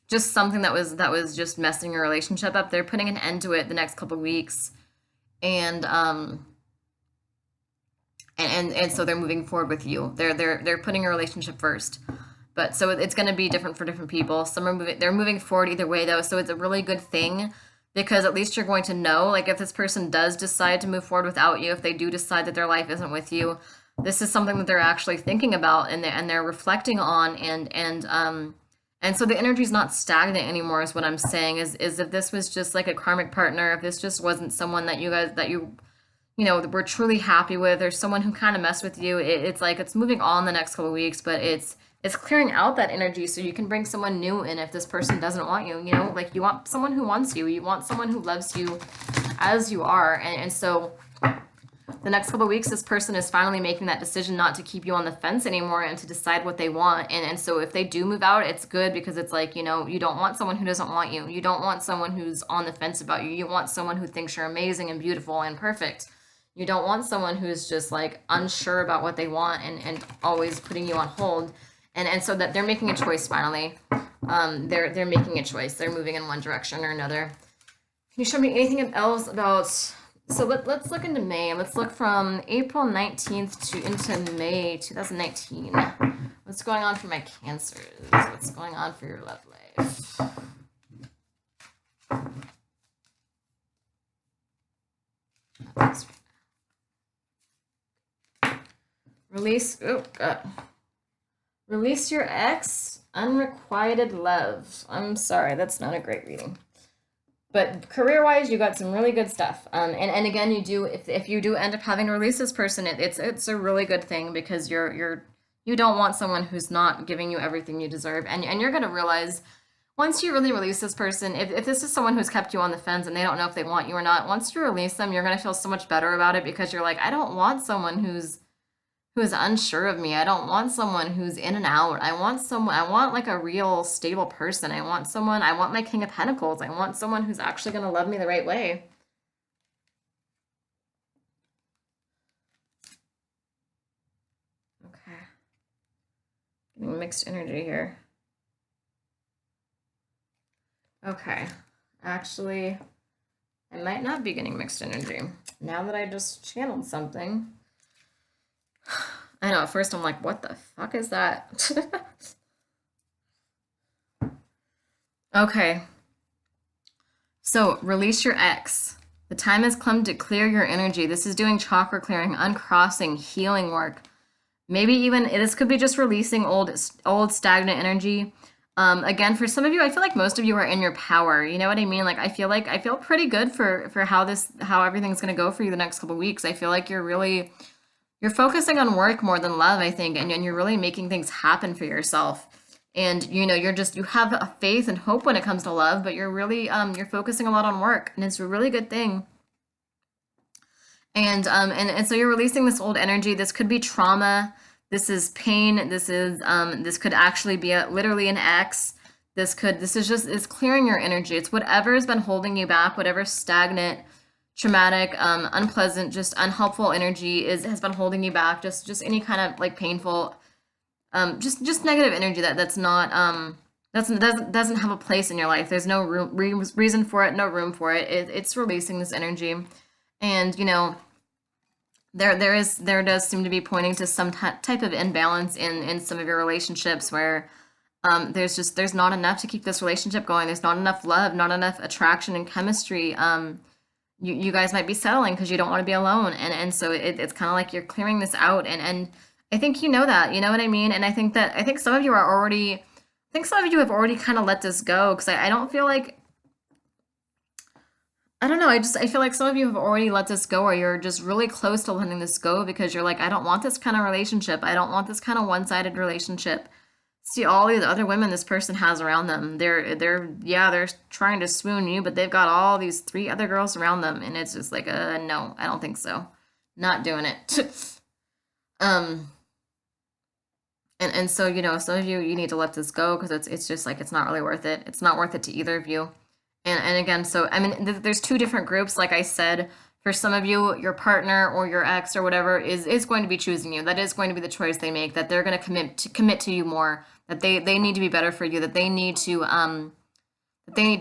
just something that was just messing your relationship up. They're putting an end to it the next couple weeks. And so they're moving forward with you. They're putting a relationship first. But so it's going to be different for different people. Some are moving, they're moving forward either way though. So it's a really good thing because at least you're going to know, like if this person does decide to move forward without you, if they do decide that their life isn't with you, this is something that they're actually thinking about and they're reflecting on and so the energy is not stagnant anymore is what I'm saying is if this was just like a karmic partner, if this just wasn't someone that you guys that you know were truly happy with or someone who kind of messed with you, it's like it's moving on the next couple of weeks, but it's clearing out that energy so you can bring someone new in if this person doesn't want you, you know, like you want someone who wants you, you want someone who loves you as you are, and so the next couple of weeks this person is finally making that decision not to keep you on the fence anymore and to decide what they want, and so if they do move out, it's good because it's like, you know, you don't want someone who doesn't want you, you don't want someone who's on the fence about you, you want someone who thinks you're amazing and beautiful and perfect. You don't want someone who's just like unsure about what they want and always putting you on hold, and so that they're making a choice finally. They're making a choice, they're moving in one direction or another. Can you show me anything else about, so let's look into May. Let's look from April 19th to into May 2019. What's going on for my Cancers? What's going on for your love life? Release, oh God. Release your ex, unrequited love. I'm sorry, that's not a great reading. But career-wise, you got some really good stuff. And again, you do if you do end up having to release this person, it's a really good thing because you don't want someone who's not giving you everything you deserve. And you're gonna realize once you really release this person, if this is someone who's kept you on the fence and they don't know if they want you or not, once you release them, you're gonna feel so much better about it because you're like, I don't want someone who's unsure of me. I don't want someone who's in and out. I want like a real stable person. I want my King of Pentacles. I want someone who's actually going to love me the right way. Okay. Getting mixed energy here. Okay. Actually, I might not be getting mixed energy. Now that I just channeled something. I know, at first I'm like, what the fuck is that? Okay. So, release your ex. The time has come to clear your energy. This is doing chakra clearing, uncrossing, healing work. Maybe even this could be just releasing old stagnant energy. Again, for some of you, I feel like most of you are in your power. You know what I mean? Like I feel pretty good for how everything's gonna go for you the next couple weeks. I feel like you're focusing on work more than love, I think, and you're really making things happen for yourself. And you know, you have a faith and hope when it comes to love, but you're really you're focusing a lot on work, and it's a really good thing. And so you're releasing this old energy. This could be trauma. This is pain. This could actually be literally an ex. It's clearing your energy. It's whatever has been holding you back, whatever stagnant, traumatic, unpleasant, just unhelpful energy has been holding you back. Just any kind of like painful, just negative energy that's not doesn't have a place in your life. There's no reason for it, no room for it. It's releasing this energy, and you know there does seem to be pointing to some type of imbalance in some of your relationships where there's not enough to keep this relationship going. There's not enough love, not enough attraction and chemistry. You guys might be settling because you don't want to be alone, and so it's kind of like you're clearing this out, and I think you know that, you know what I mean, and I think some of you have already kind of let this go because I don't feel like, I don't know, I feel like some of you have already let this go, or you're just really close to letting this go because you're like, I don't want this kind of relationship, I don't want this kind of one-sided relationship. See all these other women this person has around them. They're trying to swoon you, but they've got all these 3 other girls around them, and it's just like, no, I don't think so. Not doing it. And so, you know, some of you need to let this go because it's just like it's not really worth it. It's not worth it to either of you. And again, so I mean, there's 2 different groups, like I said. For some of you, your partner or your ex or whatever is going to be choosing you. That is going to be the choice they make. That they're going to commit to you more. That they need to be better for you. That they need to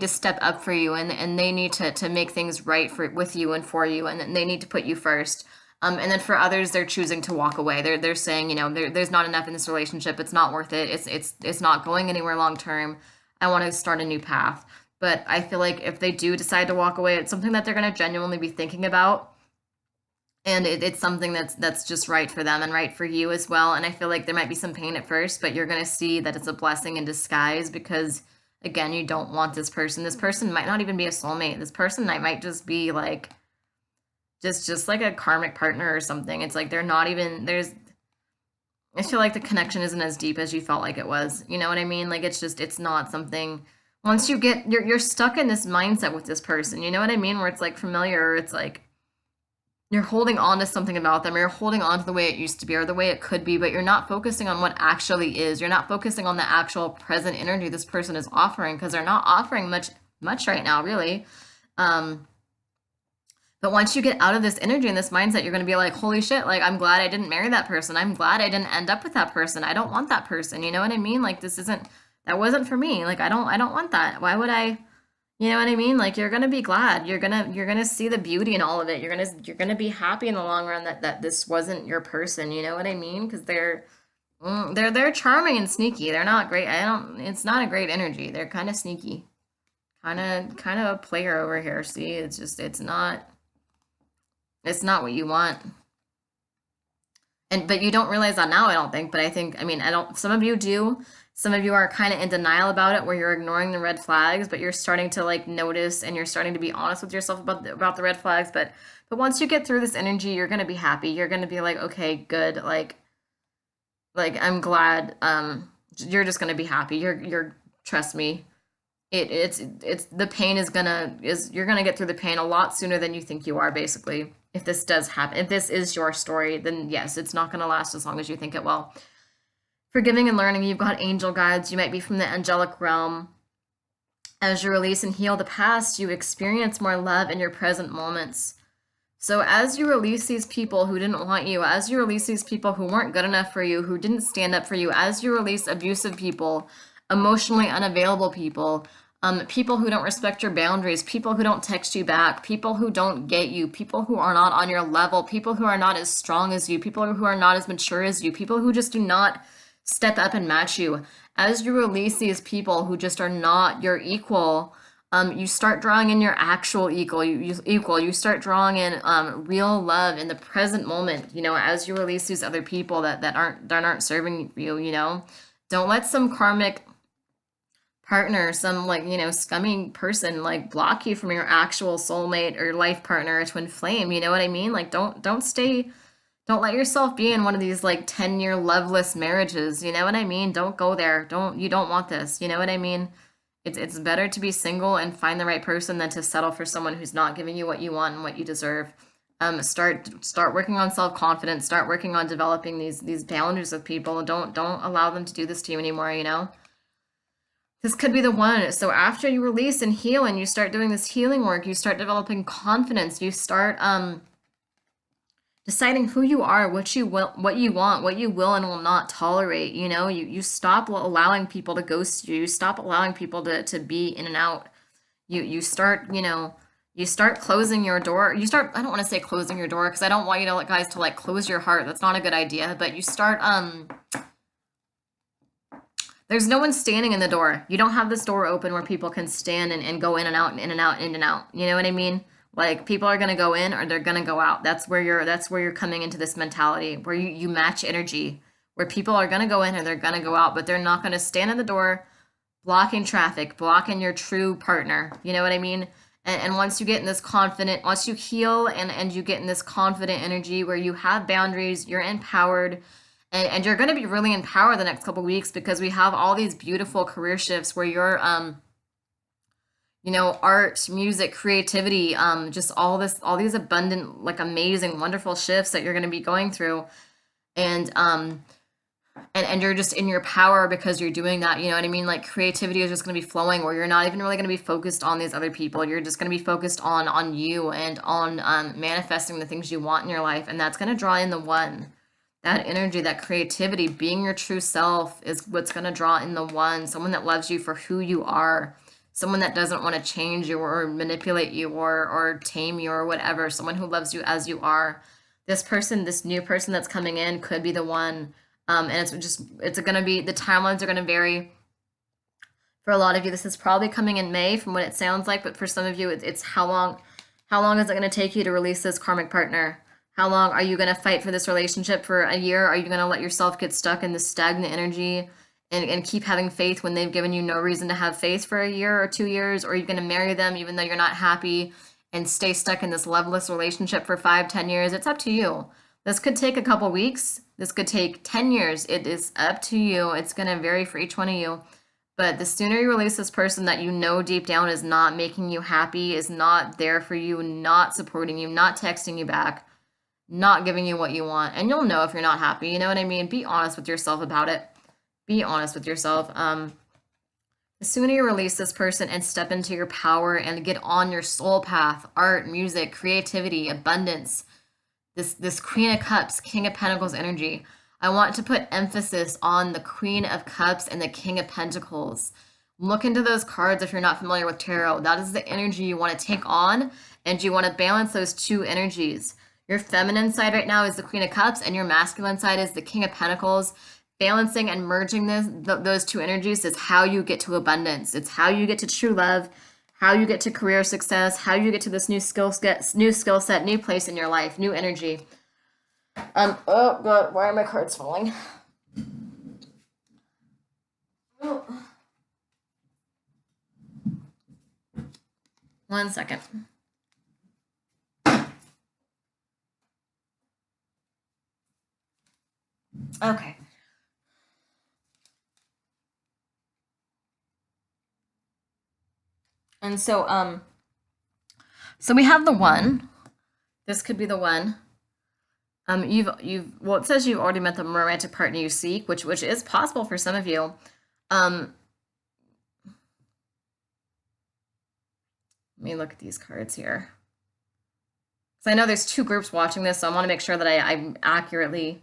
step up for you, and they need to make things right with you and for you, and they need to put you first. And then for others, they're choosing to walk away. They're saying, there's not enough in this relationship. It's not worth it. It's not going anywhere long term. I want to start a new path. But I feel like if they do decide to walk away, it's something that they're going to genuinely be thinking about, and it's something that's just right for them and right for you as well. And I feel like there might be some pain at first, but you're going to see that it's a blessing in disguise, because again, you don't want this person. This person might not even be a soulmate. This person might just be like just like a karmic partner or something. It's like they're not even there's I feel like the connection isn't as deep as you felt like it was. You know what I mean? Like it's not something. Once you're stuck in this mindset with this person, you know what I mean? Where it's like familiar, or it's like you're holding on to something about them, or you're holding on to the way it used to be or the way it could be, but you're not focusing on what actually is. You're not focusing on the actual present energy this person is offering, because they're not offering much right now, really. Um, but once you get out of this energy and this mindset, you're going to be like, holy shit, like, I'm glad I didn't marry that person. I'm glad I didn't end up with that person. I don't want that person. You know what I mean? Like, that wasn't for me. Like, I don't want that. Why would I, you know what I mean? Like, you're going to be glad. You're going to see the beauty in all of it. You're going to be happy in the long run that this wasn't your person. You know what I mean? Because they're charming and sneaky. They're not great. It's not a great energy. They're kind of sneaky. Kind of a player over here. See, it's not what you want. But you don't realize that now, I don't think. But I mean, I don't, some of you do. Some of you are kind of in denial about it, where you're ignoring the red flags, but you're starting to like notice, and you're starting to be honest with yourself about the red flags. But once you get through this energy, you're gonna be happy. You're gonna be like, okay, good. I'm glad. You're just gonna be happy. You're trust me. It's the pain you're gonna get through the pain a lot sooner than you think you are, basically. If this does happen, if this is your story, then yes, it's not gonna last as long as you think it will. Forgiving and learning, you've got angel guides. You might be from the angelic realm. As you release and heal the past, you experience more love in your present moments. So as you release these people who didn't want you, as you release these people who weren't good enough for you, who didn't stand up for you, as you release abusive people, emotionally unavailable people, people who don't respect your boundaries, people who don't text you back, people who don't get you, people who are not on your level, people who are not as strong as you, people who are not as mature as you, people who just do not step up and match you. As you release these people who just are not your equal, you start drawing in your actual equal. You start drawing in real love in the present moment. As you release these other people that aren't serving you. Don't let some karmic partner, some scummy person block you from your actual soulmate or life partner or twin flame. You know what I mean? Like don't let yourself be in one of these 10-year loveless marriages. You know what I mean? Don't go there. You don't want this. You know what I mean? It's better to be single and find the right person than to settle for someone who's not giving you what you want and what you deserve. Start working on self-confidence. Start working on developing these boundaries with people. Don't allow them to do this to you anymore. This could be the one. So after you release and heal and you start doing this healing work, you start developing confidence. You start deciding who you are, what you want, what you will and will not tolerate. You stop allowing people to ghost you. You stop allowing people to be in and out. You start, you start closing your door. I don't want to say closing your door, because I don't want you to guys to close your heart. That's not a good idea. But you start, there's no one standing in the door. You don't have this door open where people can stand and go in and out and in and out, in and out. You know what I mean? People are gonna go in or they're gonna go out. That's where you're coming into this mentality where you match energy, where people are gonna go in or they're gonna go out, but they're not gonna stand in the door, blocking traffic, blocking your true partner. You know what I mean? And once you get in this confident, once you heal and you get in this confident energy where you have boundaries, you're empowered, and you're gonna be really empowered the next couple weeks, because we have all these beautiful career shifts where you're art, music, creativity, just all these abundant, amazing, wonderful shifts that you're going to be going through. And you're just in your power because you're doing that. You know what I mean? Creativity is just going to be flowing, where you're not even really going to be focused on these other people. You're just going to be focused on you and on manifesting the things you want in your life. And that's going to draw in the one. That energy, that creativity, being your true self is what's going to draw in the one. Someone that loves you for who you are. Someone that doesn't want to change you or manipulate you or tame you or whatever. Someone who loves you as you are. This person, this new person that's coming in could be the one. And it's going to be, the timelines are going to vary. For a lot of you, this is probably coming in May from what it sounds like, but for some of you, it's how long is it going to take you to release this karmic partner? How long are you going to fight for this relationship? For a year? Are you going to let yourself get stuck in this stagnant energy and keep having faith when they've given you no reason to have faith for a year or 2 years? Or are you going to marry them even though you're not happy and stay stuck in this loveless relationship for 5, 10 years? It's up to you. This could take a couple weeks. This could take 10 years. It is up to you. It's going to vary for each one of you. But the sooner you release this person that you know deep down is not making you happy, is not there for you, not supporting you, not texting you back, not giving you what you want, and you'll know if you're not happy, you know what I mean? Be honest with yourself about it. Be honest with yourself. The sooner you release this person and step into your power and get on your soul path, art, music, creativity, abundance, this Queen of Cups, King of Pentacles energy. I want to put emphasis on the Queen of Cups and the King of Pentacles. Look into those cards if you're not familiar with tarot. That is the energy you want to take on, and you want to balance those two energies. Your feminine side right now is the Queen of Cups, and your masculine side is the King of Pentacles. Balancing and merging those two energies is how you get to abundance. It's how you get to true love, how you get to career success, how you get to this new skill set, new place in your life, new energy. Oh God, why are my cards falling? Oh. 1 second. Okay. And so we have the one. This could be the one. Well, it says you've already met the romantic partner you seek, which is possible for some of you. Let me look at these cards here. So I know there's 2 groups watching this, so I want to make sure that I'm accurately.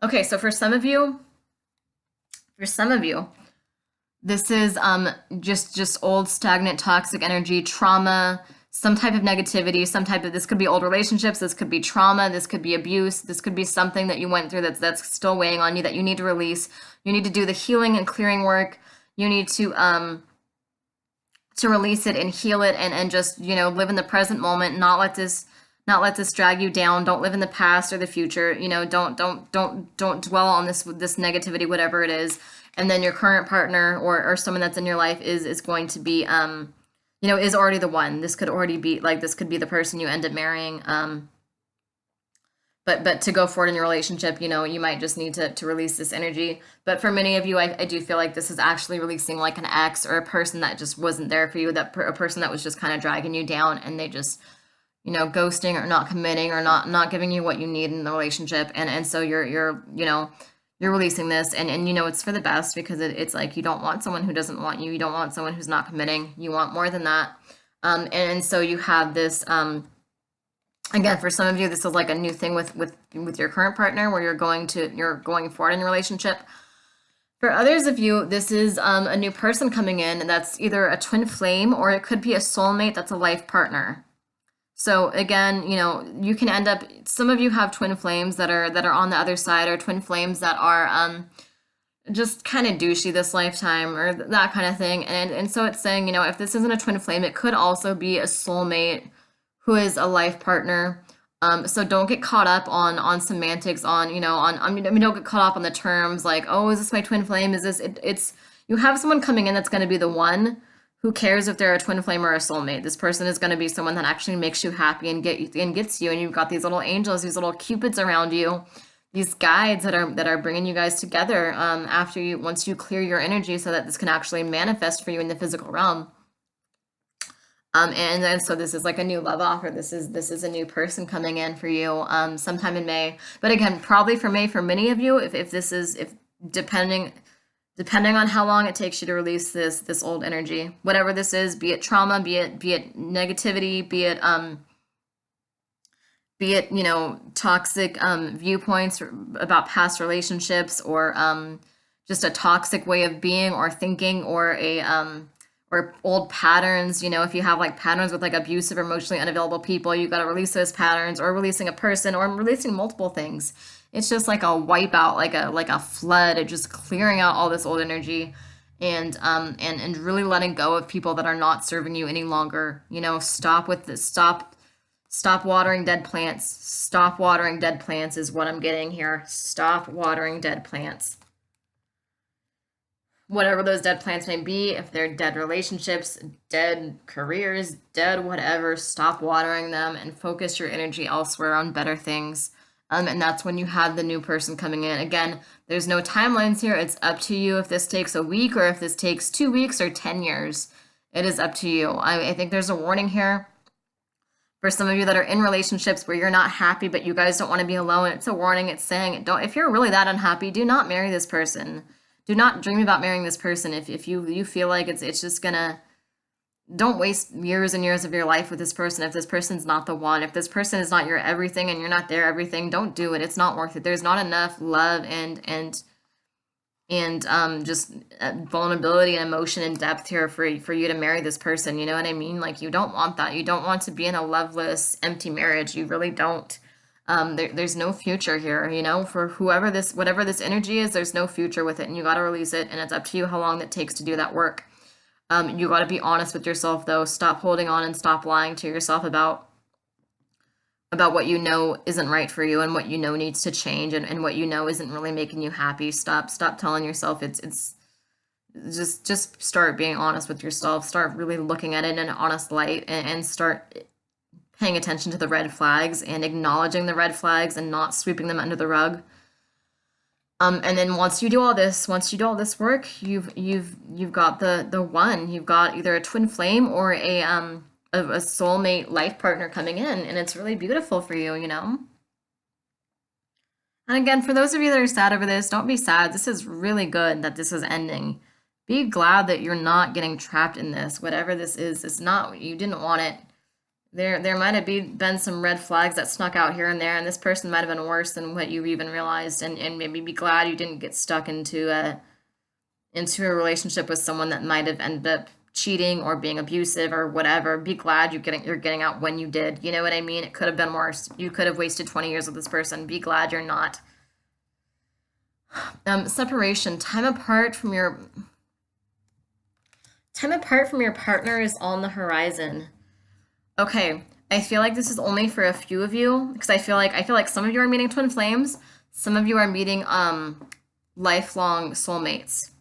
Okay, so for some of you, this is just old stagnant toxic energy, trauma, some type of negativity, this could be old relationships, this could be trauma, this could be abuse, this could be something that you went through that's still weighing on you that you need to release. You need to do the healing and clearing work. You need to release it and heal it and just, live in the present moment, not let this drag you down. Don't live in the past or the future. Don't dwell on this negativity, whatever it is. And then your current partner or someone that's in your life is going to be is already the one. This could already be this could be the person you end up marrying. But to go forward in your relationship, you might just need to release this energy. But for many of you, I do feel like this is actually releasing like an ex or a person that just wasn't there for you, a person that was just kind of dragging you down, and they just ghosting or not committing or not giving you what you need in the relationship, and so you're releasing this, and it's for the best, because it's like you don't want someone who doesn't want you. You don't want someone who's not committing. You want more than that. And so you have this again, for some of you, this is like a new thing with your current partner, where you're going forward in your relationship. For others of you, this is a new person coming in, and that's either a twin flame or it could be a soulmate that's a life partner. So again, you can end up, some of you have twin flames that are on the other side, or twin flames that are just kind of douchey this lifetime, or that kind of thing. And so it's saying, if this isn't a twin flame, it could also be a soulmate who is a life partner. So don't get caught up on semantics, don't get caught up on the terms like, oh, is this my twin flame? Is this it's you have someone coming in that's going to be the one. Who cares if they're a twin flame or a soulmate? This person is going to be someone that actually makes you happy and gets you, and you've got these little angels, these little cupids around you, these guides that are bringing you guys together once you clear your energy, so that this can actually manifest for you in the physical realm. And then so this is like a new love offer. This is a new person coming in for you sometime in May. But again, probably for May for many of you, if depending on how long it takes you to release this old energy, whatever this is, be it trauma, be it negativity, be it toxic viewpoints about past relationships, or just a toxic way of being or thinking, or or old patterns. You know, if you have like patterns with like abusive, emotionally unavailable people, you got to release those patterns, or releasing a person, or releasing multiple things. It's just like a wipeout, like a flood, it just clearing out all this old energy, and really letting go of people that are not serving you any longer. You know, stop with this, stop watering dead plants. Stop watering dead plants is what I'm getting here. Stop watering dead plants. Whatever those dead plants may be, if they're dead relationships, dead careers, dead whatever, stop watering them and focus your energy elsewhere on better things. And that's when you have the new person coming in. Again, there's no timelines here. It's up to you if this takes a week, or if this takes 2 weeks or 10 years. It is up to you. I think there's a warning here for some of you that are in relationships where you're not happy, but you guys don't want to be alone. It's a warning. It's saying, don't, if you're really that unhappy, do not marry this person. Do not dream about marrying this person. If you feel like it's just gonna, don't waste years and years of your life with this person if this person's not the one. If this person is not your everything and you're not their everything, don't do it. It's not worth it. There's not enough love and just vulnerability and emotion and depth here for you to marry this person. You know what I mean? Like, you don't want that. You don't want to be in a loveless, empty marriage. You really don't. There's no future here, you know, for whatever this energy is, there's no future with it, and you got to release it, and it's up to you how long it takes to do that work. You got to be honest with yourself, though. Stop holding on and stop lying to yourself about what you know isn't right for you, and what you know needs to change, and what you know isn't really making you happy. Stop telling yourself it's just start being honest with yourself. Start really looking at it in an honest light, and start paying attention to the red flags and acknowledging the red flags and not sweeping them under the rug. And then once you do all this work, you've got the one. You've got either a twin flame or a soulmate life partner coming in, and it's really beautiful for you, you know? And again, for those of you that are sad over this, don't be sad. This is really good that this is ending. Be glad that you're not getting trapped in this. Whatever this is, it's not, you didn't want it. There might have been some red flags that snuck out here and there, and this person might have been worse than what you even realized, and maybe be glad you didn't get stuck into a relationship with someone that might have ended up cheating or being abusive or whatever. Be glad you're getting out when you did. You know what I mean? It could have been worse. You could have wasted 20 years with this person. Be glad you're not. Separation. Time apart from your partner is on the horizon. Okay, I feel like this is only for a few of you, because I feel like some of you are meeting twin flames, some of you are meeting lifelong soulmates.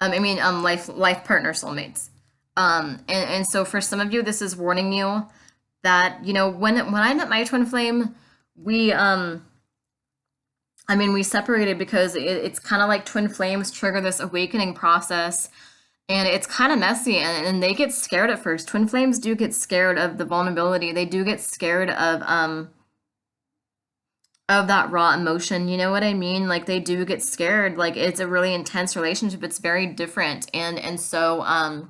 Life partner soulmates. And so for some of you, this is warning you that, you know, when I met my twin flame, we we separated because it's kind of like twin flames trigger this awakening process. And it's kind of messy, and they get scared at first. Twin flames do get scared of the vulnerability. They do get scared of that raw emotion. You know what I mean? Like, they do get scared. Like, it's a really intense relationship. It's very different. And so a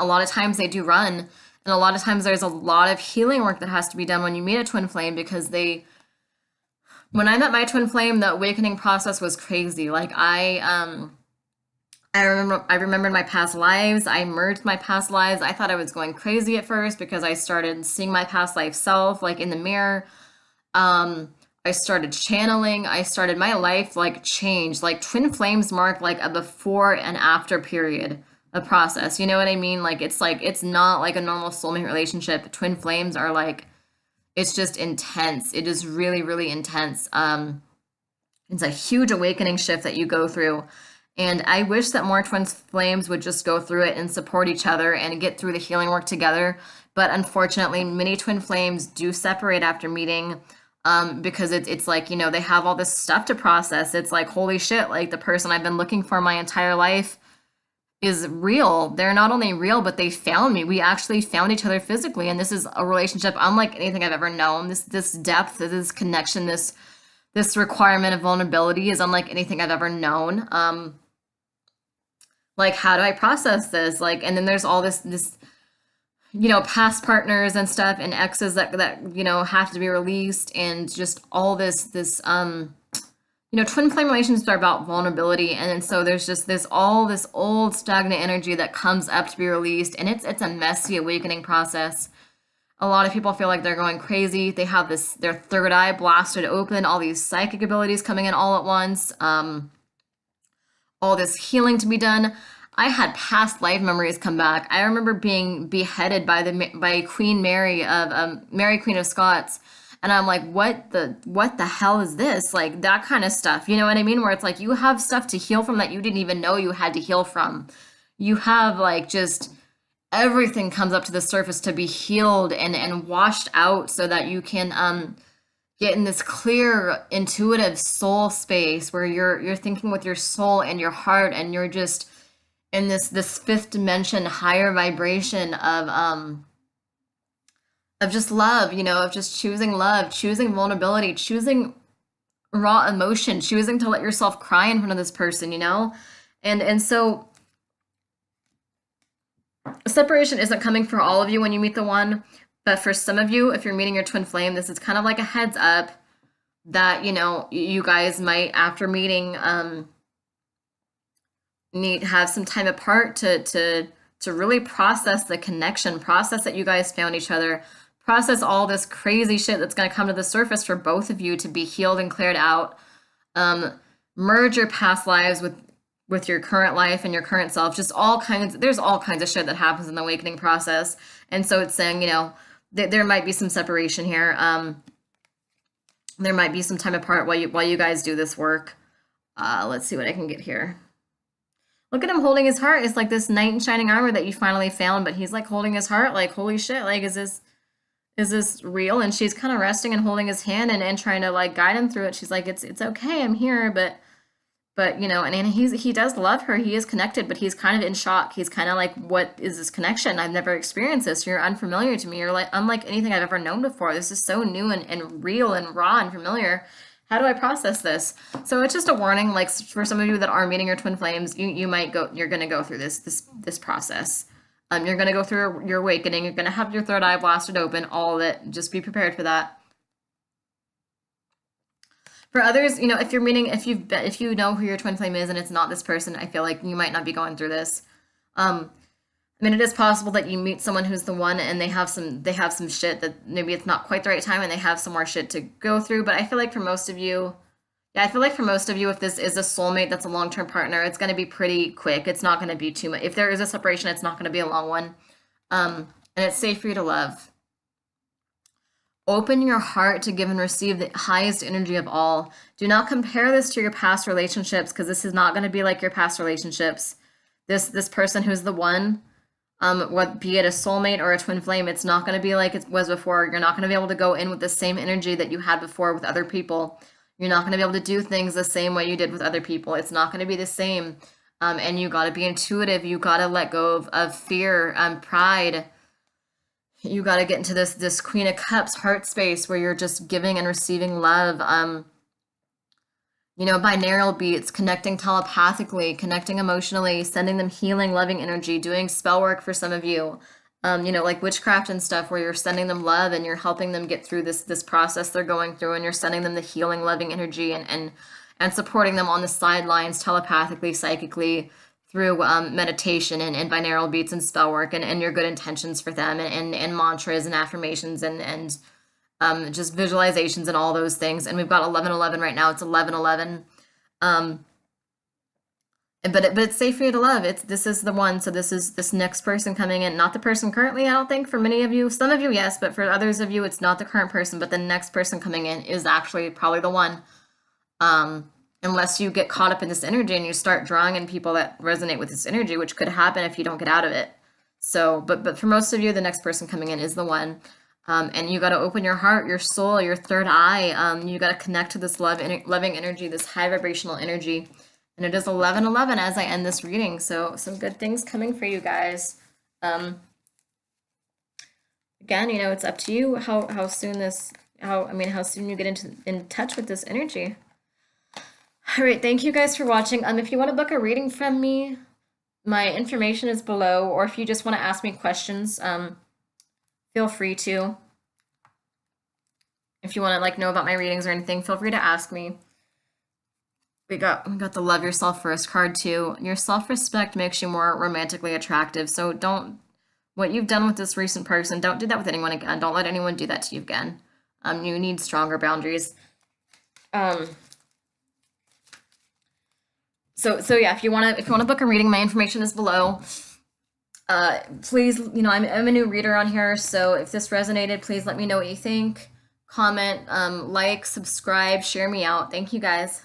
lot of times they do run, and a lot of times there's a lot of healing work that has to be done when you meet a twin flame, because when I met my twin flame, the awakening process was crazy. Like, I remembered my past lives. I merged my past lives. I thought I was going crazy at first because I started seeing my past life self, like, in the mirror. I started channeling. My life, like, changed. Like, twin flames mark like a before and after period of process. You know what I mean? Like, it's not like a normal soulmate relationship. Twin flames are like, it's just intense. It is really, really intense. It's a huge awakening shift that you go through. And I wish that more twin flames would just go through it and support each other and get through the healing work together. But unfortunately, many twin flames do separate after meeting, because it's like, you know, they have all this stuff to process. It's like, holy shit, like, the person I've been looking for my entire life is real. They're not only real, but they found me. We actually found each other physically. And this is a relationship unlike anything I've ever known. This depth, this connection, this requirement of vulnerability is unlike anything I've ever known. Like, how do I process this? Like, and then there's all this, you know, past partners and stuff, and exes that, you know, have to be released, and just all this you know, twin flame relationships are about vulnerability, and then so there's just this old stagnant energy that comes up to be released, and it's a messy awakening process. A lot of people feel like they're going crazy. They have their third eye blasted open, all these psychic abilities coming in all at once, all this healing to be done. I had past life memories come back. I remember being beheaded by Queen Mary of Mary Queen of Scots, and I'm like, what the hell is this? Like that kind of stuff. You know what I mean? Where it's like you have stuff to heal from that you didn't even know you had to heal from. You have like just everything comes up to the surface to be healed and washed out so that you can get in this clear intuitive soul space where you're thinking with your soul and your heart, and you're just in this fifth dimension higher vibration of just love, you know, of just choosing love, choosing vulnerability, choosing raw emotion, choosing to let yourself cry in front of this person, you know. And so separation isn't coming for all of you when you meet the one, but for some of you, if you're meeting your twin flame, this is kind of like a heads up that, you know, you guys might, after meeting, need have some time apart to really process the connection, process that you guys found each other, process all this crazy shit that's going to come to the surface for both of you to be healed and cleared out. Merge your past lives with your current life and your current self. Just there's all kinds of shit that happens in the awakening process. And so it's saying, you know, there might be some separation here. There might be some time apart while you guys do this work. Let's see what I can get here. Look at him holding his heart. It's like this knight in shining armor that you finally found, but he's like holding his heart like, holy shit, like is this real? And she's kind of resting and holding his hand and trying to like guide him through it. She's like, it's okay, I'm here, but you know, and he does love her. He is connected, but he's kind of in shock. He's kind of like, what is this connection? I've never experienced this. You're unfamiliar to me. You're like unlike anything I've ever known before. This is so new and real and raw and familiar. How do I process this? So it's just a warning, like for some of you that are meeting your twin flames, you're gonna go through this process. You're gonna go through your awakening. You're gonna have your third eye blasted open. All of it. Just be prepared for that. For others, you know, if you know who your twin flame is and it's not this person, I feel like you might not be going through this. I mean, it is possible that you meet someone who's the one and they have some shit that maybe it's not quite the right time and they have some more shit to go through. But I feel like for most of you, yeah, I feel like for most of you, if this is a soulmate that's a long-term partner, it's going to be pretty quick. It's not going to be too much. If there is a separation, it's not going to be a long one. And it's safe for you to love. Open your heart to give and receive the highest energy of all. Do not compare this to your past relationships because this is not going to be like your past relationships. This person who's the one, what be it a soulmate or a twin flame, it's not going to be like it was before. You're not going to be able to go in with the same energy that you had before with other people. You're not going to be able to do things the same way you did with other people. It's not going to be the same. And you got to be intuitive. You got to let go of fear, pride. You got to get into this Queen of Cups heart space where you're just giving and receiving love. You know, binaural beats, connecting telepathically, connecting emotionally, sending them healing, loving energy, doing spell work for some of you. You know, like witchcraft and stuff where you're sending them love and you're helping them get through this process they're going through, and you're sending them the healing, loving energy and supporting them on the sidelines telepathically, psychically through meditation and binaural beats and spell work and your good intentions for them and mantras and affirmations and just visualizations and all those things. And we've got 11:11 right now. It's 11:11. But it's safe for you to love. This is the one. So this is this next person coming in, not the person currently. I don't think for many of you, some of you yes, but for others of you, it's not the current person. But the next person coming in is actually probably the one. Unless you get caught up in this energy and you start drawing in people that resonate with this energy, which could happen if you don't get out of it. So, but for most of you, the next person coming in is the one. And you got to open your heart, your soul, your third eye. You got to connect to this loving energy, this high vibrational energy. And it is 11:11 as I end this reading. So some good things coming for you guys. Again, you know, it's up to you how soon how soon you get in touch with this energy. All right, thank you guys for watching. If you want to book a reading from me, my information is below, or if you just want to ask me questions, feel free to. If you want to like know about my readings or anything, feel free to ask me. We got the love yourself first card too. Your self-respect makes you more romantically attractive. So don't what you've done with this recent person, don't do that with anyone again. Don't let anyone do that to you again. You need stronger boundaries. Um, so yeah, if you wanna book a reading, my information is below. Please, I'm a new reader on here, so if this resonated, please let me know what you think. Comment, like, subscribe, share me out. Thank you guys.